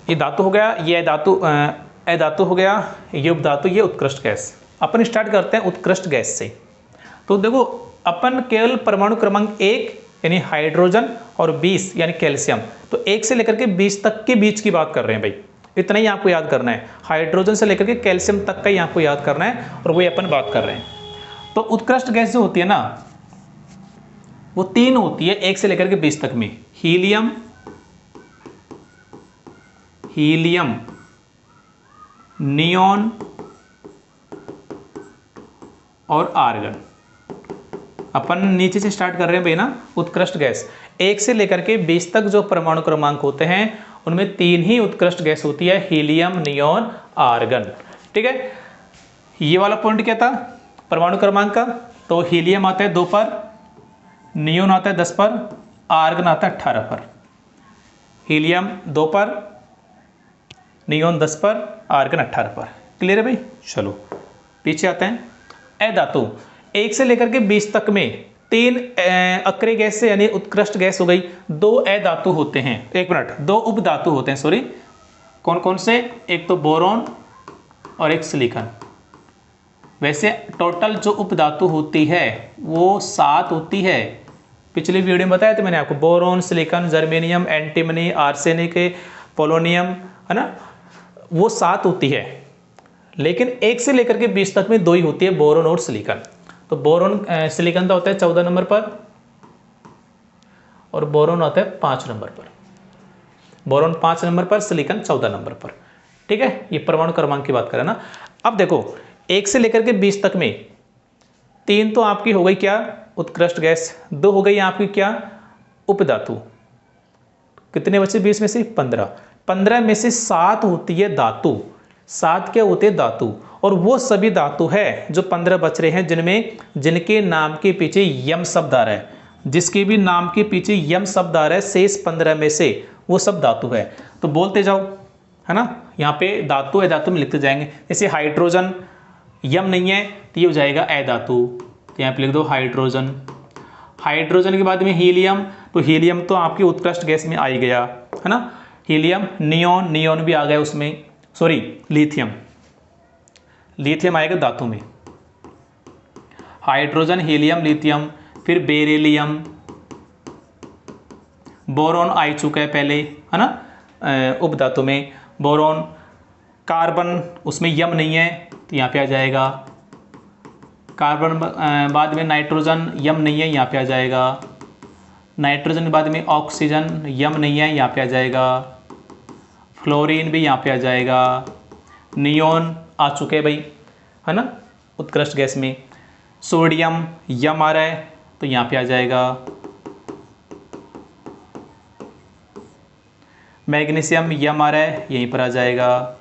ये धातु हो गया, ये अधातु हो गया, ये उपधातु, ये उत्कृष्ट गैस। अपन स्टार्ट करते हैं उत्कृष्ट गैस से। तो देखो अपन केवल परमाणु क्रमांक 1 यानी हाइड्रोजन और 20 यानी कैल्शियम, तो 1 से लेकर के 20 तक के बीच की बात कर रहे हैं भाई, इतना ही आपको याद करना है। हाइड्रोजन से लेकर के कैल्शियम तक का ही आपको याद करना है, और वही अपन बात कर रहे हैं। तो उत्कृष्ट गैस जो होती है ना, वो 3 होती है 1 से लेकर के 20 तक में, हीलियम, नियोन और आर्गन। अपन नीचे से स्टार्ट कर रहे हैं भाई ना, उत्कृष्ट गैस 1 से लेकर के 20 तक जो परमाणु क्रमांक होते हैं उनमें 3 ही उत्कृष्ट गैस होती है, हीलियम, नियोन, आर्गन। ठीक है, ये वाला पॉइंट क्या था परमाणु क्रमांक का, तो हीलियम आता है 2 पर, नियोन आता है 10 पर, आर्गन आता है 18 पर। हीलियम 2 पर, नियोन 10 पर, आर्गन 18 पर। क्लियर है भाई। चलो पीछे आते हैं। अधातु 1 से लेकर के 20 तक में 3 अक्रिय गैस से यानी उत्कृष्ट गैस हो गई। 2 अधातु होते हैं, 1 मिनट, 2 उपधातु होते हैं, सॉरी, कौन कौन से, एक तो बोरॉन और एक सिलिकॉन। वैसे टोटल जो उपधातु होती है वो 7 होती है। पिछली वीडियो में बताया था मैंने आपको, boron, silicon, germanium, antimony, arsenic, polonium, है ना, वो 7 होती है। लेकिन 1 से लेकर के 20 तक में 2 ही होती है, बोरॉन और सिलिकॉन। तो बोरॉन सिलिकॉन का होता है 14 नंबर पर, और बोरॉन आता है 5 नंबर पर। बोरॉन 5 नंबर पर, सिलिकॉन 14 नंबर पर। ठीक है, ये परमाणु क्रमांक की बात करें ना। अब देखो 1 से लेकर के 20 तक में 3 तो आपकी हो गई क्या, उत्कृष्ट गैस। 2 हो गई आपकी क्या, उपधातु। कितने बचे 20 में से, 15। 15 में से 7 होती है धातु। 7 क्या होते हैं, धातु। और वो सभी धातु है जो 15 बच रहे हैं जिनमें, जिनके नाम के पीछे यम शब्द आ रहा है। जिसके भी नाम के पीछे यम शब्द आ रहा है शेष 15 में से वो सब धातु है। तो बोलते जाओ, है ना। यहाँ पे धातु अधातु में लिखते जाएंगे। जैसे हाइड्रोजन यम नहीं है तो ये हो जाएगा अधातु, तो यहाँ पे लिख दो हाइड्रोजन। हाइड्रोजन के बाद में हीलियम, तो हीलियम तो आपकी उत्कृष्ट गैस में आ ही गया, है ना। हीलियम, नियोन, नियोन भी आ गया उसमें, सॉरी लिथियम, लिथियम आएगा धातु में। हाइड्रोजन, हीलियम, लिथियम, फिर बेरिलियम, बोरॉन आ चुका है पहले, है ना, उपधातु में बोरॉन। कार्बन, उसमें यम नहीं है तो यहाँ पे आ जाएगा कार्बन। बाद में नाइट्रोजन, यम नहीं है, यहाँ पे आ जाएगा नाइट्रोजन। के बाद में ऑक्सीजन, यम नहीं है, यहाँ पे आ जाएगा। फ्लोरीन भी यहाँ पे आ जाएगा। नियोन आ चुके भाई, है ना, उत्कृष्ट गैस में। सोडियम यम आ रहा है तो यहाँ पे आ जाएगा। मैग्नीशियम यम आ रहा है, यहीं पर आ जाएगा।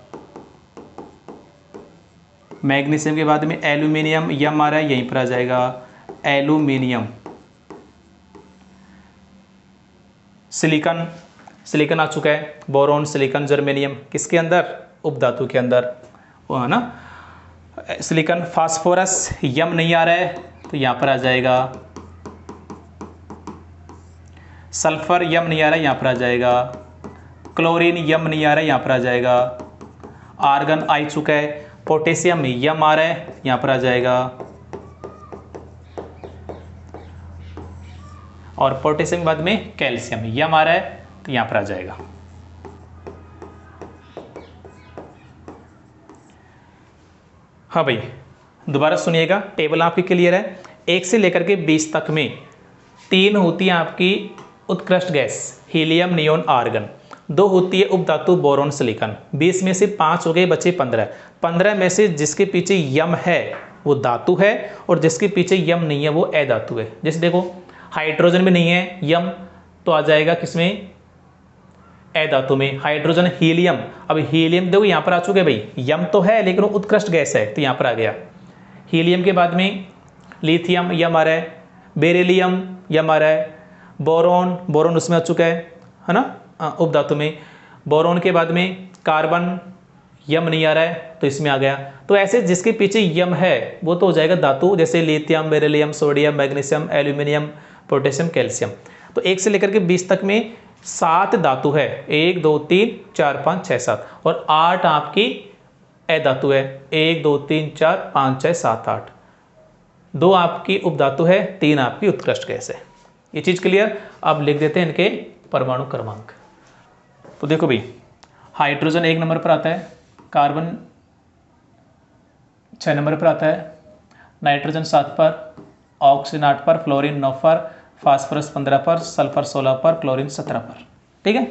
मैग्नीशियम के बाद में एल्यूमिनियम यम आ रहा है, यहीं पर आ जाएगा एल्यूमिनियम। सिलिकॉन, सिलिकॉन आ चुका है। बोरॉन, सिलिकॉन, जर्मेनियम किसके अंदर, उपधातु के अंदर, वो है ना सिलिकॉन। फास्फोरस यम नहीं आ रहा है तो यहाँ पर आ जाएगा। सल्फर यम नहीं आ रहा है, यहाँ पर आ जाएगा। क्लोरीन यम नहीं आ रहा है, यहाँ पर आ जाएगा। आर्गन आ चुका है। पोटेशियम यम आ रहा है, यहाँ पर आ जाएगा। और पोटेशियम के बाद में कैल्शियम यम आ रहा है तो यहाँ पर आ जाएगा। हाँ भाई, दोबारा सुनिएगा, टेबल आपकी क्लियर है। 1 से लेकर के 20 तक में 3 होती है आपकी उत्कृष्ट गैस, हीलियम, नियोन, आर्गन। 2 होती है उपधातु, बोरॉन, सिलिकॉन। 20 में से 5 हो गए, बचे 15। 15 में से जिसके पीछे यम है वो धातु है, और जिसके पीछे यम नहीं है वो अधातु है। जैसे देखो हाइड्रोजन में नहीं है यम तो आ जाएगा किसमें, अधातु में। हाइड्रोजन, हीलियम, अब हीलियम देखो यहाँ पर आ चुके भाई, यम तो है लेकिन वो उत्कृष्ट गैस है तो यहाँ पर आ गया। हीलियम के बाद में लिथियम यम आ रहा है। बेरिलियम यम आ रहा है। बोरॉन, बोरॉन उसमें आ चुका है ना, उपधातु में। बोरॉन के बाद में कार्बन यम नहीं आ रहा है तो इसमें आ गया। तो ऐसे जिसके पीछे यम है वो तो हो जाएगा धातु, जैसे lithium, beryllium, sodium, magnesium, aluminium, potassium, calcium. तो 1 से लेकर के 20 तक में 7 धातु है, 1 2 3 4 5 6 7, और 8 आपकी अधातु है, 1 2 3 4 5 6 7 8। 2 आपकी उपधातु है, 3 आपकी उत्कृष्ट गैस है। ये चीज क्लियर। अब लिख देते हैं इनके परमाणु क्रमांक। तो देखो भाई, हाइड्रोजन 1 नंबर पर आता है, कार्बन 6 नंबर पर आता है, नाइट्रोजन 7 पर, ऑक्सीजन 8 पर, फ्लोरीन 9 पर, फास्फोरस 15 पर, सल्फर 16 पर, क्लोरीन 17 पर। ठीक है।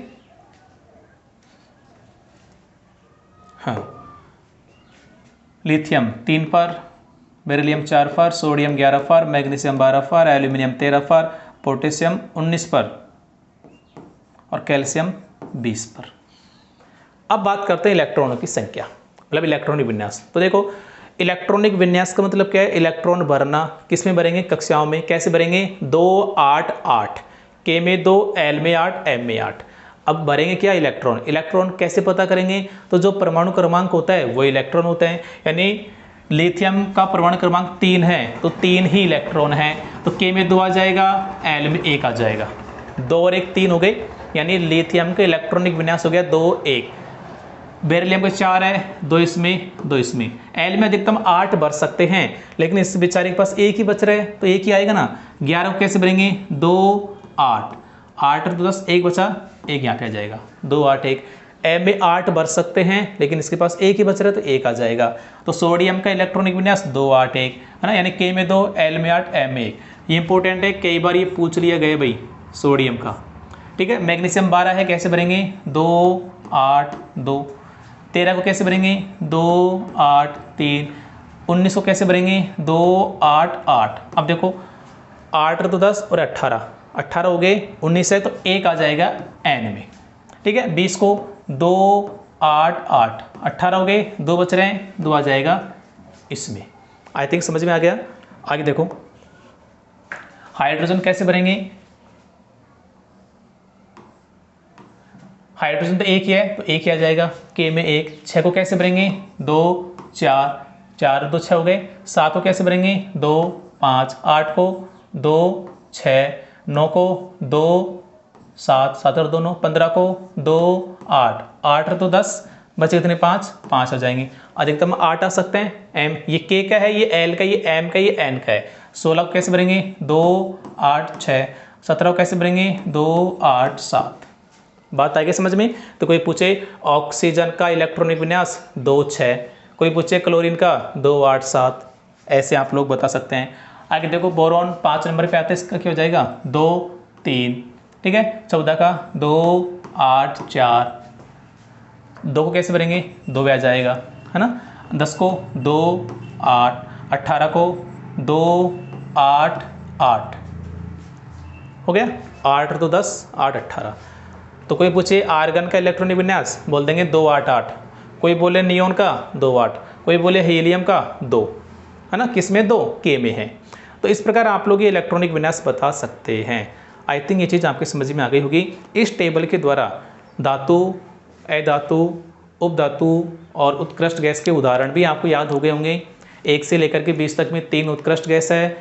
हाँ, लिथियम 3 पर, बेरिलियम 4 पर, सोडियम 11 पर, मैग्नीशियम 12 पर, एल्यूमिनियम 13 पर, पोटेशियम 19 पर, और कैल्शियम 20 पर। अब बात करते हैं इलेक्ट्रॉनों की संख्या, मतलब इलेक्ट्रॉनिक विन्यास। तो देखो इलेक्ट्रॉनिक विन्यास का मतलब क्या है, इलेक्ट्रॉन भरना। किस में भरेंगे, कक्षाओं में। कैसे भरेंगे, 2 8 8, के में 2, एल में 8, एम में 8। अब भरेंगे क्या, इलेक्ट्रॉन। इलेक्ट्रॉन कैसे पता करेंगे, तो जो परमाणु क्रमांक होता है वो इलेक्ट्रॉन होता है। यानी लिथियम का परमाणु क्रमांक 3 है तो 3 ही इलेक्ट्रॉन है, तो के में 2 आ जाएगा, एल में 1 आ जाएगा। 2 और 1 3 हो गए, यानी लिथियम का इलेक्ट्रॉनिक विन्यास हो गया 2 1। बेरिलियम का 4 है, 2 इसमें 2 इसमें। एल में अधिकतम 8 भर सकते हैं, लेकिन इस बेचारे के पास 1 ही बच रहा है तो 1 ही आएगा ना। 11 को कैसे भरेंगे, 2 8 8 और 2 10, 1 बचा, 1 यहाँ पे आ जाएगा, 2 8 1। एम में 8 भर सकते हैं लेकिन इसके पास 1 ही बच रहा है तो 1 आ जाएगा। तो सोडियम का इलेक्ट्रॉनिक विन्यास 2 8 1 है ना, यानी के में 2, एल में 8, एम में 1। ये इंपॉर्टेंट है, कई बार ये पूछ लिया गया भाई सोडियम का। ठीक है। मैग्नीशियम 12 है, कैसे भरेंगे, 2 8 2। 13 को कैसे भरेंगे, 2 8 3। 19 को कैसे भरेंगे, 2 8 8। अब देखो 8 और 2 10 और 18 हो गए, 19 है तो 1 आ जाएगा एन में। ठीक है। 20 को 2 8 8, 18 हो गए, 2 बच रहे हैं, 2 आ जाएगा इसमें। आई थिंक समझ में आ गया। आगे देखो, हाइड्रोजन कैसे भरेंगे, हाइड्रोजन तो एक ही है तो एक ही आ जाएगा, के में एक। 6 को कैसे भरेंगे, 2 4, 4 2 6 हो गए। 7 को कैसे भरेंगे, 2 5, 8 को 2 6, 9 को 2 7, 7 और 2 9, 15 को 2 8, 8 तो 10, बचे कितने 5, 5 आ जाएंगे। अधिकतम 8 आ सकते हैं। एम ये के का है, ये एल का, ये एम का, ये एन का है। 16 को कैसे भरेंगे, 2 8 6। 17 को कैसे भरेंगे, 2 8 7। बात आएगी समझ में। तो कोई पूछे ऑक्सीजन का इलेक्ट्रॉनिक विन्यास 2 6, कोई पूछे क्लोरीन का 2 8 7, ऐसे आप लोग बता सकते हैं। आगे देखो बोरॉन 5 नंबर पे आता है, इसका क्या हो जाएगा 2 3, ठीक है। 14 का 2 8 4, 2 को कैसे भरेंगे, 2 आ जाएगा, है ना। 10 को 2 8, 18 को 2 8 8 हो गया। 8 तो 10, 8 18। तो कोई पूछे आर्गन का इलेक्ट्रॉनिक विन्यास, बोल देंगे 2 8 8। कोई बोले नियोन का 2 8, कोई बोले हीलियम का 2, है ना। किस में 2, के में है। तो इस प्रकार आप लोग ये इलेक्ट्रॉनिक विन्यास बता सकते हैं। आई थिंक ये चीज़ आपकी समझ में आ गई होगी। इस टेबल के द्वारा धातु, अधातु, उपधातु और उत्कृष्ट गैस के उदाहरण भी आपको याद हो गए होंगे। 1 से लेकर के 20 तक में 3 उत्कृष्ट गैस है,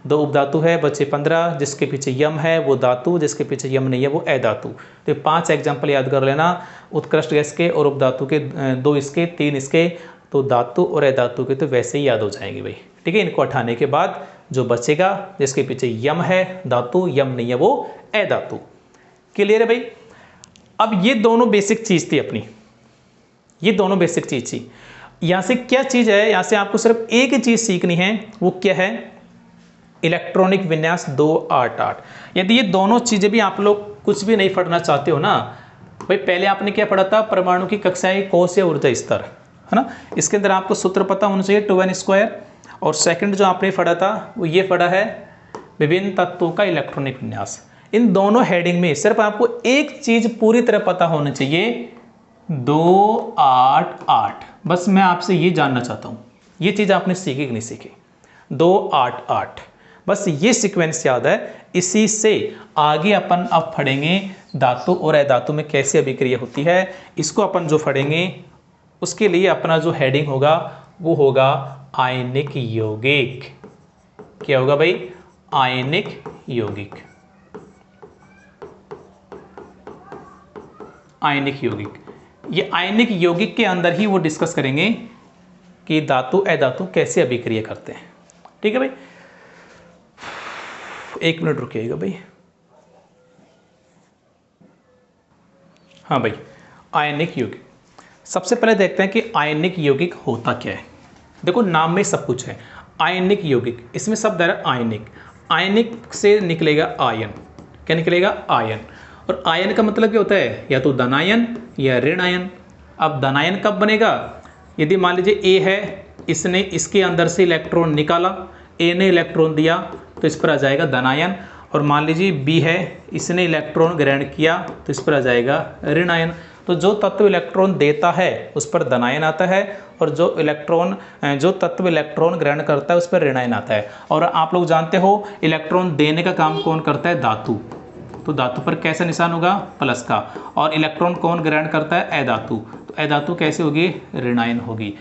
2 उपधातु है, बचे 15। जिसके पीछे यम है वो धातु, जिसके पीछे यम नहीं है वो अधातु। तो 5 एग्जाम्पल याद कर लेना, उत्कृष्ट गैस के और उपधातु के, 2 इसके 3 इसके। तो धातु और अधातु के तो वैसे ही याद हो जाएंगे भाई, ठीक है। इनको हटाने के बाद जो बचेगा, जिसके पीछे यम है धातु, यम नहीं है वो अधातु। क्लियर है भाई। अब ये दोनों बेसिक चीज थी अपनी, ये दोनों बेसिक चीज थी। यहां से क्या चीज है, यहां से आपको सिर्फ एक ही चीज सीखनी है, वो क्या है, इलेक्ट्रॉनिक विन्यास 2 8 8। यदि ये दोनों चीजें भी आप लोग कुछ भी नहीं पढ़ना चाहते हो ना भाई, पहले आपने क्या पढ़ा था, परमाणु की कक्षाएं, कोश या ऊर्जा स्तर, है ना। इसके अंदर आपको सूत्र पता होना चाहिए 2n²। और सेकंड जो आपने पढ़ा था वो ये पढ़ा है विभिन्न तत्वों का इलेक्ट्रॉनिक विन्यास। इन दोनों हेडिंग में सिर्फ आपको एक चीज पूरी तरह पता होनी चाहिए, 2 8 8। बस मैं आपसे ये जानना चाहता हूं, ये चीज आपने सीखी कि नहीं सीखी, 2 8 8। बस ये सीक्वेंस याद है। इसी से आगे अपन अब पढ़ेंगे धातु और अधातु में कैसे अभिक्रिया होती है। इसको अपन जो पढ़ेंगे उसके लिए अपना जो हेडिंग होगा वो होगा आयनिक यौगिक। क्या होगा भाई, आयनिक यौगिक। आयनिक यौगिक, ये आयनिक यौगिक के अंदर ही वो डिस्कस करेंगे कि धातु अधातु कैसे अभिक्रिया करते हैं। ठीक है भाई, 1 मिनट रुकिएगा भाई। हाँ भाई, आयनिक यौगिक सबसे पहले देखते हैं कि आयनिक यौगिक होता क्या है। देखो नाम में सब कुछ है। आयनिक यौगिक, इसमें शब्द है आयनिक। आयनिक से निकलेगा आयन। क्या निकलेगा, आयन। और आयन का मतलब क्या होता है, या तो धनायन या ऋण आयन। अब धनायन कब बनेगा, यदि मान लीजिए ए है, इसने इसके अंदर से इलेक्ट्रॉन निकाला, ए ने इलेक्ट्रॉन दिया तो इस पर आ जाएगा धनायन। और मान लीजिए बी है, इसने इलेक्ट्रॉन ग्रहण किया तो इस पर आ जाएगा ऋण आयन। तो जो तत्व इलेक्ट्रॉन देता है उस पर धनायन आता है, और जो तत्व इलेक्ट्रॉन ग्रहण करता है उस पर ऋण आयन आता है। और आप लोग जानते हो इलेक्ट्रॉन देने का काम कौन करता है, धातु। तो धातु पर कैसा निशान होगा, प्लस का। और इलेक्ट्रॉन कौन ग्रहण करता है, अधातु। तो अधातु कैसे होगी, ऋण आयन होगी।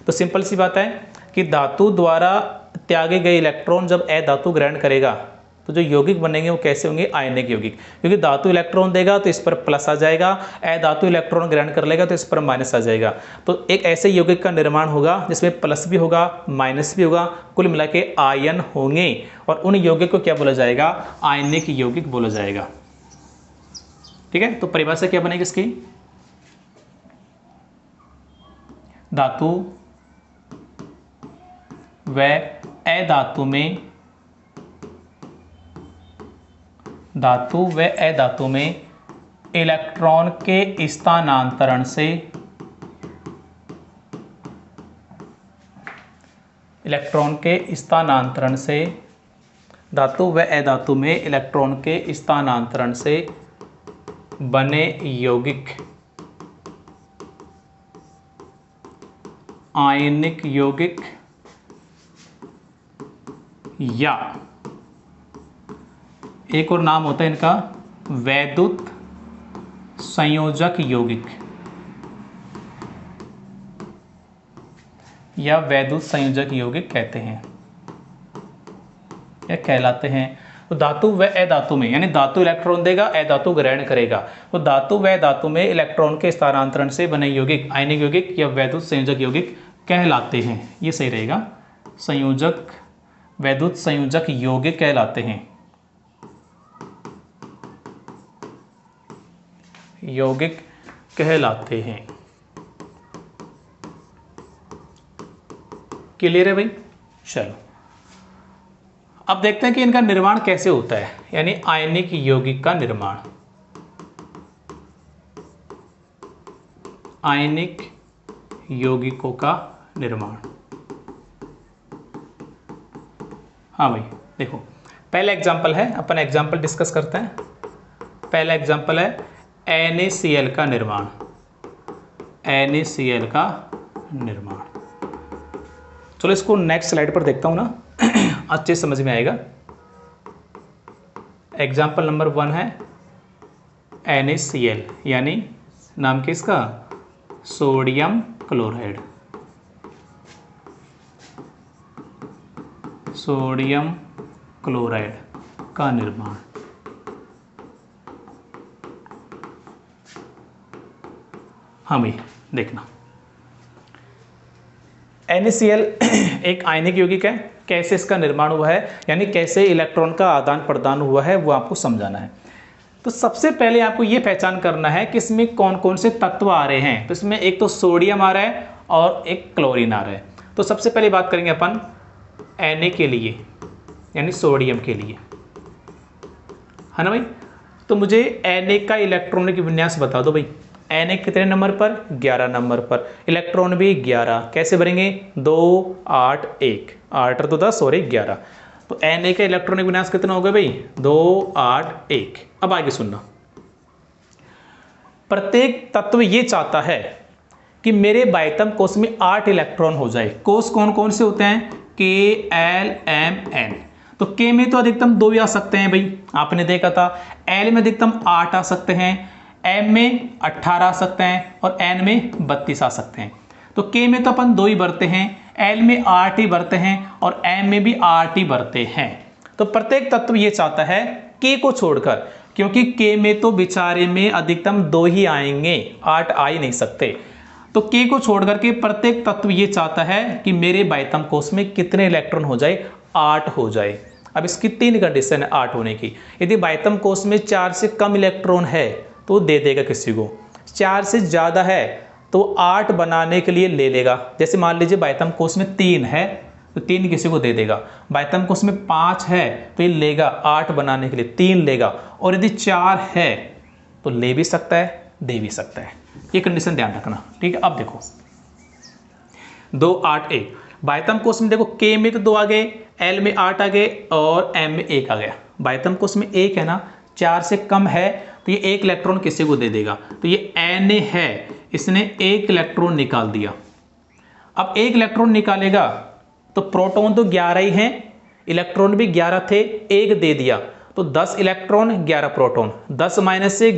तो सिंपल सी बात है कि धातु द्वारा त्यागे गए इलेक्ट्रॉन जब अधातु ग्रहण करेगा तो जो यौगिक बनेंगे वो कैसे होंगे, आयनिक यौगिक। क्योंकि धातु इलेक्ट्रॉन देगा तो इस पर प्लस आ जाएगा, अधातु इलेक्ट्रॉन ग्रहण कर लेगा तो इस पर माइनस आ जाएगा। तो एक ऐसे यौगिक का निर्माण होगा जिसमें प्लस भी होगा माइनस भी होगा, कुल मिला के आयन होंगे। और उन यौगिक को क्या बोला जाएगा, आयनिक यौगिक बोला जाएगा। ठीक है, तो परिभाषा क्या बनेगी इसकी, धातु व अधातु में, धातु व अधातु में इलेक्ट्रॉन के स्थानांतरण से, इलेक्ट्रॉन के स्थानांतरण से, धातु व अधातु में इलेक्ट्रॉन के स्थानांतरण से बने यौगिक आयनिक यौगिक या एक और नाम होता है इनका वैद्युत संयोजक यौगिक या वैद्युत संयोजक यौगिक कहते हैं या कहलाते हैं। तो धातु व अधातु में, यानी धातु इलेक्ट्रॉन देगा, अधातु ग्रहण करेगा, तो धातु व धातु में इलेक्ट्रॉन के स्थानांतरण से बने यौगिक आयनिक यौगिक या वैद्युत संयोजक यौगिक कहलाते हैं। ये सही रहेगा, संयोजक, वैद्युत संयोजक यौगिक कहलाते हैं, यौगिक कहलाते हैं। क्लियर है भाई? चलो अब देखते हैं कि इनका निर्माण कैसे होता है, यानी आयनिक यौगिक का निर्माण। आयनिक यौगिकों का निर्माण। हाँ भाई देखो, पहला एग्जांपल है, अपन एग्जांपल डिस्कस करते हैं। पहला एग्जांपल है NaCl का निर्माण। NaCl का निर्माण, चलो इसको नेक्स्ट स्लाइड पर देखता हूं ना, अच्छे समझ में आएगा। एग्जाम्पल नंबर 1 है NaCl, यानी नाम क्या इसका, सोडियम क्लोराइड। सोडियम क्लोराइड का निर्माण। हाँ भाई देखना, NaCl एक आयनिक यौगिक है। कैसे इसका निर्माण हुआ है, यानी कैसे इलेक्ट्रॉन का आदान प्रदान हुआ है, वो आपको समझाना है। तो सबसे पहले आपको ये पहचान करना है कि इसमें कौन कौन से तत्व आ रहे हैं। तो इसमें एक तो सोडियम आ रहा है और एक क्लोरीन आ रहा है। तो सबसे पहले बात करेंगे अपन Na के लिए, यानी सोडियम के लिए, है ना भाई। तो मुझे Na का इलेक्ट्रॉनिक विन्यास बता दो भाई। Na कितने नंबर पर? 11 नंबर पर। इलेक्ट्रॉन भी 11। कैसे भरेंगे? 2 8 1, 8 तो 10 और 1 11। तो Na का इलेक्ट्रॉनिक विन्यास कितना हो गया भाई? 2 8 1। अब आगे सुनना, प्रत्येक तत्व ये चाहता है कि मेरे बाह्यतम कोश में 8 इलेक्ट्रॉन हो जाए। कोश कौन कौन से होते हैं? K L M N। तो K में तो अधिकतम 2 ही आ सकते हैं भाई, आपने देखा था। L में अधिकतम 8 आ सकते हैं, M में 18 आ सकते हैं और N में 32 आ सकते हैं। तो K में तो अपन 2 ही भरते हैं, L में 8 ही भरते हैं और M में भी 8 ही भरते हैं। तो प्रत्येक तत्व ये चाहता है K को छोड़कर, क्योंकि K में तो बेचारे में अधिकतम 2 ही आएंगे, 8 आ ही नहीं सकते। तो K को छोड़कर के प्रत्येक तत्व ये चाहता है कि मेरे बाह्यतम कोश में कितने इलेक्ट्रॉन हो जाए? 8 हो जाए। अब इसकी 3 कंडीशन है 8 होने की। यदि बाह्यतम कोश में 4 से कम इलेक्ट्रॉन है तो दे देगा किसी को, 4 से ज़्यादा है तो 8 बनाने के लिए ले लेगा। जैसे मान लीजिए बाह्यतम कोश में 3 है तो 3 किसी को दे देगा। बाह्यतम कोश में 5 है तो ये लेगा 8 बनाने के लिए 3 लेगा, और यदि 4 है तो ले भी सकता है, दे भी सकता है। ये कंडीशन ध्यान रखना, ठीक है। अब देखो 2 8 1, बाह्यतम कोश में देखो K में तो 2 आ गए, L में 8 आ गए और M में 1 आ गया। बाह्यतम कोश में 1 है ना, 4 से कम है तो ये 1 इलेक्ट्रॉन किसी को दे देगा। तो ये Na है, इसने 1 इलेक्ट्रॉन निकाल दिया। अब 1 इलेक्ट्रॉन निकालेगा तो प्रोटॉन तो 11 ही हैं, इलेक्ट्रॉन भी 11 थे, 1 दे दिया तो 10 इलेक्ट्रॉन 11 प्रोटॉन। 10 माइनस से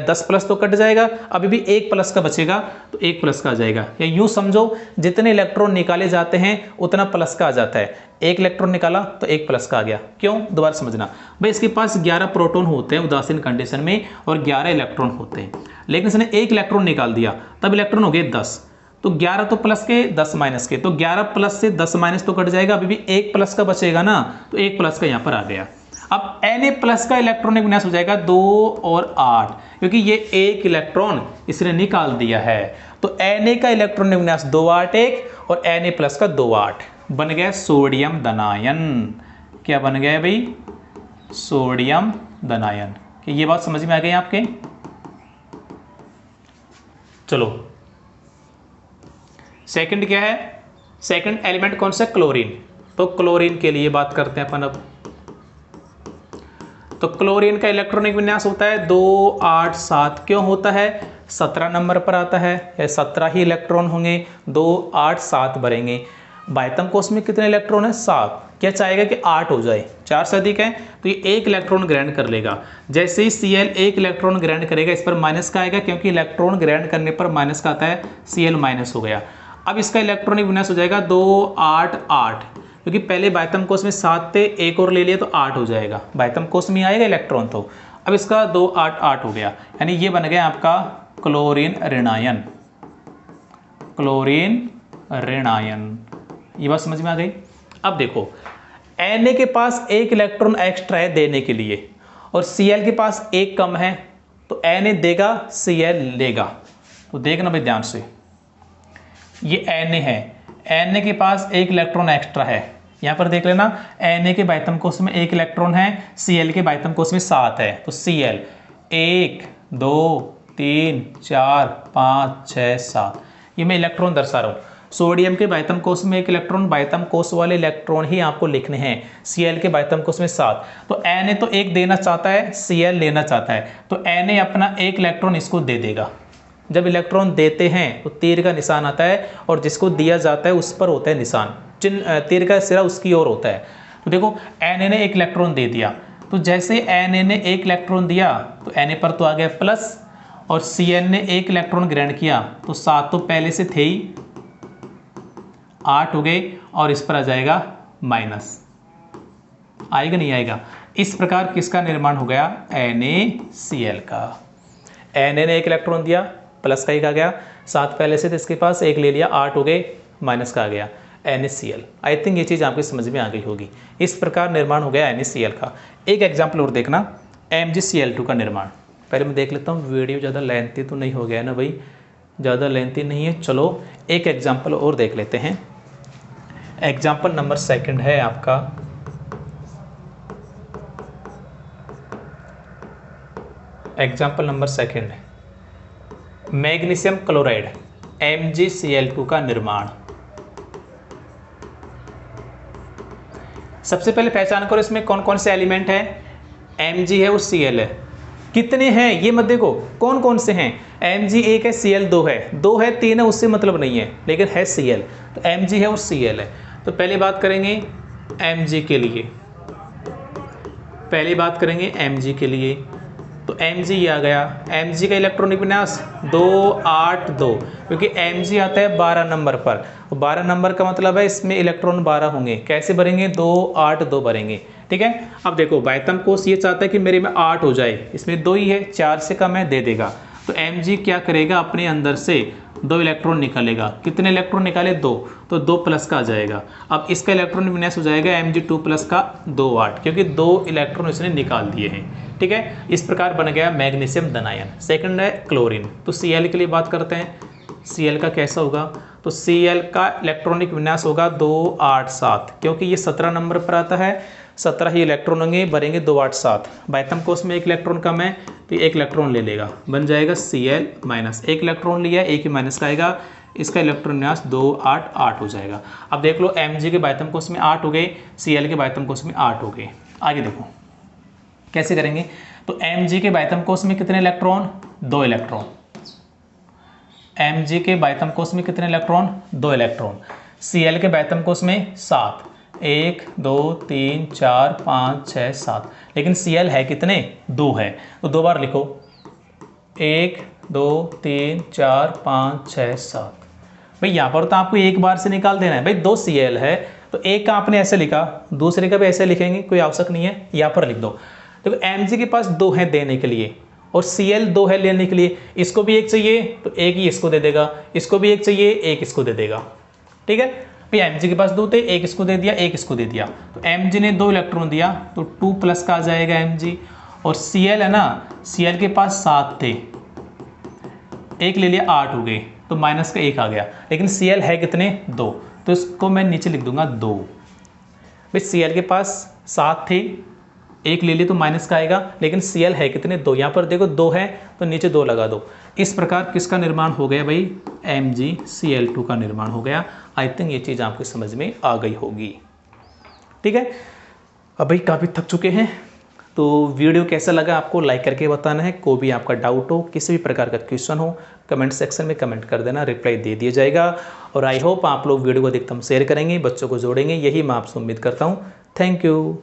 10 प्लस तो कट जाएगा, अभी भी 1 प्लस का बचेगा तो 1 प्लस का आ जाएगा। या यूँ समझो जितने इलेक्ट्रॉन निकाले जाते हैं उतना प्लस का आ जाता है। 1 इलेक्ट्रॉन निकाला तो 1 प्लस का आ गया। क्यों? दोबारा समझना भाई, इसके पास 11 प्रोटॉन होते हैं उदासीन कंडीशन में और 11 इलेक्ट्रॉन होते हैं, लेकिन इसने 1 इलेक्ट्रॉन निकाल दिया, तब इलेक्ट्रॉन हो गए 10। तो 11 तो प्लस के, 10 माइनस के, तो 11 प्लस से 10 माइनस तो कट जाएगा, अभी भी 1 प्लस का बचेगा ना, तो 1 प्लस का यहाँ पर आ गया। अब Na प्लस का इलेक्ट्रॉनिक विन्यास हो जाएगा 2 और 8, क्योंकि ये 1 इलेक्ट्रॉन इसने निकाल दिया है। तो Na का इलेक्ट्रॉनिक विन्यास 2 8 1 और Na प्लस का 2 8, बन गया सोडियम धनायन। क्या बन गया भाई? सोडियम धनायन। कि ये बात समझ में आ गई आपके? चलो सेकंड क्या है? सेकंड एलिमेंट कौन सा? क्लोरीन। तो क्लोरीन के लिए बात करते हैं अपन अब। तो क्लोरीन का इलेक्ट्रॉनिक विन्यास होता है 2 8 7। क्यों होता है? 17 नंबर पर आता है, या 17 ही इलेक्ट्रॉन होंगे, 2 8 7 भरेंगे। बाह्यतम कोष में कितने इलेक्ट्रॉन है 7, क्या चाहेगा कि 8 हो जाए, 4 से अधिक है तो ये 1 इलेक्ट्रॉन ग्रहण कर लेगा। जैसे ही Cl 1 इलेक्ट्रॉन ग्रहण करेगा इस पर माइनस का आएगा, क्योंकि इलेक्ट्रॉन ग्रहण करने पर माइनस का आता है, Cl माइनस हो गया। अब इसका इलेक्ट्रॉनिक विन्यास हो जाएगा 2 8 8, क्योंकि पहले बाह्यतम कोष में 7 थे, एक और ले लिया तो 8 हो जाएगा, बाह्यतम कोष में आएगा इलेक्ट्रॉन तो। अब इसका 2 8 8 हो गया, यानी ये बन गया आपका क्लोरीन ऋणायन, क्लोरीन ऋणायन। ये बात समझ में आ गई। अब देखो Na के पास 1 इलेक्ट्रॉन एक्स्ट्रा है देने के लिए और Cl के पास 1 कम है, तो Na देगा Cl लेगा। तो देखना भाई ध्यान से, ये Na है, Na के पास 1 इलेक्ट्रॉन एक्स्ट्रा है, यहाँ पर देख लेना Na के बाह्यतम कोष में 1 इलेक्ट्रॉन है, Cl के बाह्यतम कोष में 7 है, तो Cl 1 2 3 4 5 6 7, ये मैं इलेक्ट्रॉन दर्शा रहा हूँ। सोडियम के बाह्यतम कोष में 1 इलेक्ट्रॉन, बाह्यतम कोष वाले इलेक्ट्रॉन ही आपको लिखने हैं। Cl के बाह्यतम कोष में 7, तो Na तो 1 देना चाहता है, Cl लेना चाहता है, तो Na अपना 1 इलेक्ट्रॉन इसको दे देगा। जब इलेक्ट्रॉन देते हैं तो तीर का निशान आता है और जिसको दिया जाता है उस पर होता है निशान, तीर का सिरा उसकी ओर होता है। तो देखो Na ने 1 इलेक्ट्रॉन दे दिया, तो जैसे Na ने 1 इलेक्ट्रॉन दिया तो Na पर तो आ गया प्लस, और Cl ने 1 इलेक्ट्रॉन ग्रहण किया तो 7 तो पहले से थे ही, 8 हो गए और इस पर आ जाएगा माइनस, आएगा नहीं आएगा। इस प्रकार किसका निर्माण हो गया, NaCl का। Na ने 1 इलेक्ट्रॉन दिया, प्लस का 1 आ गया, 7 पहले से तो इसके पास 1 ले लिया, 8 हो गए, माइनस का आ गया, NaCl। आई थिंक ये चीज़ आपकी समझ में आ गई होगी। इस प्रकार निर्माण हो गया NaCl का। एक एग्जाम्पल और देखना, MgCl2 का निर्माण। पहले मैं देख लेता हूँ वीडियो ज़्यादा लेंथी तो नहीं हो गया ना भाई, ज़्यादा लेंथी नहीं है। चलो एक एग्जाम्पल और देख लेते हैं। एग्जाम्पल नंबर 2 है आपका example number 2, magnesium chloride MgCl2 का निर्माण। सबसे पहले पहचान करो इसमें कौन कौन से एलिमेंट है, Mg है और Cl है। कितने हैं ये मत देखो, कौन कौन से हैं, Mg 1 है, Cl 2 है, 2 है 3 है उससे मतलब नहीं है, लेकिन है Cl, तो Mg है और Cl है। तो पहली बात करेंगे Mg के लिए, पहली बात करेंगे Mg के लिए, तो Mg ये आ गया। Mg का इलेक्ट्रॉनिक विन्यास 2 8 2, क्योंकि Mg आता है 12 नंबर पर, तो 12 नंबर का मतलब है इसमें इलेक्ट्रॉन 12 होंगे। कैसे भरेंगे, 2 8 2 भरेंगे, ठीक है। अब देखो बाह्यतम कोष ये चाहता है कि मेरे में 8 हो जाए, इसमें 2 ही है, 4 से कम है, दे देगा। तो Mg क्या करेगा, अपने अंदर से 2 इलेक्ट्रॉन निकालेगा। कितने इलेक्ट्रॉन निकाले, 2, तो 2 प्लस का आ जाएगा। अब इसका इलेक्ट्रॉन विन्यास हो जाएगा Mg2 प्लस का 2 8, क्योंकि 2 इलेक्ट्रॉन इसने निकाल दिए हैं, ठीक है। इस प्रकार बन गया मैग्नीशियम धनायन। सेकंड है क्लोरीन, तो Cl के लिए बात करते हैं। Cl का कैसा होगा, तो Cl का इलेक्ट्रॉनिक विन्यास होगा 2 8 7, क्योंकि ये 17 नंबर पर आता है, 17 ही इलेक्ट्रॉन होंगे, भरेंगे 2 8 7। बाह्यतम कोष में 1 इलेक्ट्रॉन कम है तो 1 इलेक्ट्रॉन ले लेगा, बन जाएगा Cl माइनस, 1 इलेक्ट्रॉन लिया, 1 ही माइनस का आएगा, इसका इलेक्ट्रॉन विन्यास 2 8 8 हो जाएगा। अब देख लो Mg के बाह्यतम कोष में 8 हो गए, Cl के बाह्यतम कोष में 8 हो गए। आगे देखो कैसे करेंगे, तो Mg के बाह्यतम कोष में कितने इलेक्ट्रॉन, 2 इलेक्ट्रॉन। Mg के बाह्यतम कोष में कितने इलेक्ट्रॉन, 2 इलेक्ट्रॉन। Cl के बाह्यतम कोष में 7, 1 2 3 4 5 6 7, लेकिन Cl है कितने, 2 है, तो 2 बार लिखो, 1 2 3 4 5 6 7। भाई यहाँ पर तो आपको एक बार से निकाल देना है। भाई 2 Cl है तो एक का आपने ऐसे लिखा, दूसरे का भी ऐसे लिखेंगे, कोई आवश्यक नहीं है, यहाँ पर लिख दो। देखो Mg के पास 2 है देने के लिए और Cl 2 है लेने के लिए, इसको भी 1 चाहिए तो 1 ही इसको दे देगा, इसको भी 1 चाहिए 1 इसको दे देगा, ठीक है। भाई Mg के पास 2 थे, 1 इसको दे दिया 1 इसको दे दिया, तो Mg ने 2 इलेक्ट्रॉन दिया तो 2 प्लस का आ जाएगा Mg, और Cl है ना, Cl के पास 7 थे, 1 ले लिया 8 हो गए, तो माइनस का 1 आ गया, लेकिन Cl है कितने, 2, तो इसको मैं नीचे लिख दूंगा 2। भाई Cl के पास 7 थे, 1 ले लिए तो माइनस का आएगा, लेकिन Cl है कितने, 2। यहाँ पर देखो 2 है तो नीचे 2 लगा दो। इस प्रकार किसका निर्माण हो गया भाई, MgCl2 का निर्माण हो गया। आई थिंक ये चीज़ आपकी समझ में आ गई होगी, ठीक है। अब भाई काफ़ी थक चुके हैं, तो वीडियो कैसा लगा आपको लाइक करके बताना है। कोई भी आपका डाउट हो, किसी भी प्रकार का क्वेश्चन हो, कमेंट सेक्शन में कमेंट कर देना, रिप्लाई दे दिया जाएगा। और आई होप आप लोग वीडियो को अधिकतम शेयर करेंगे, बच्चों को जोड़ेंगे, यही मैं आपसे उम्मीद करता हूँ। Thank you.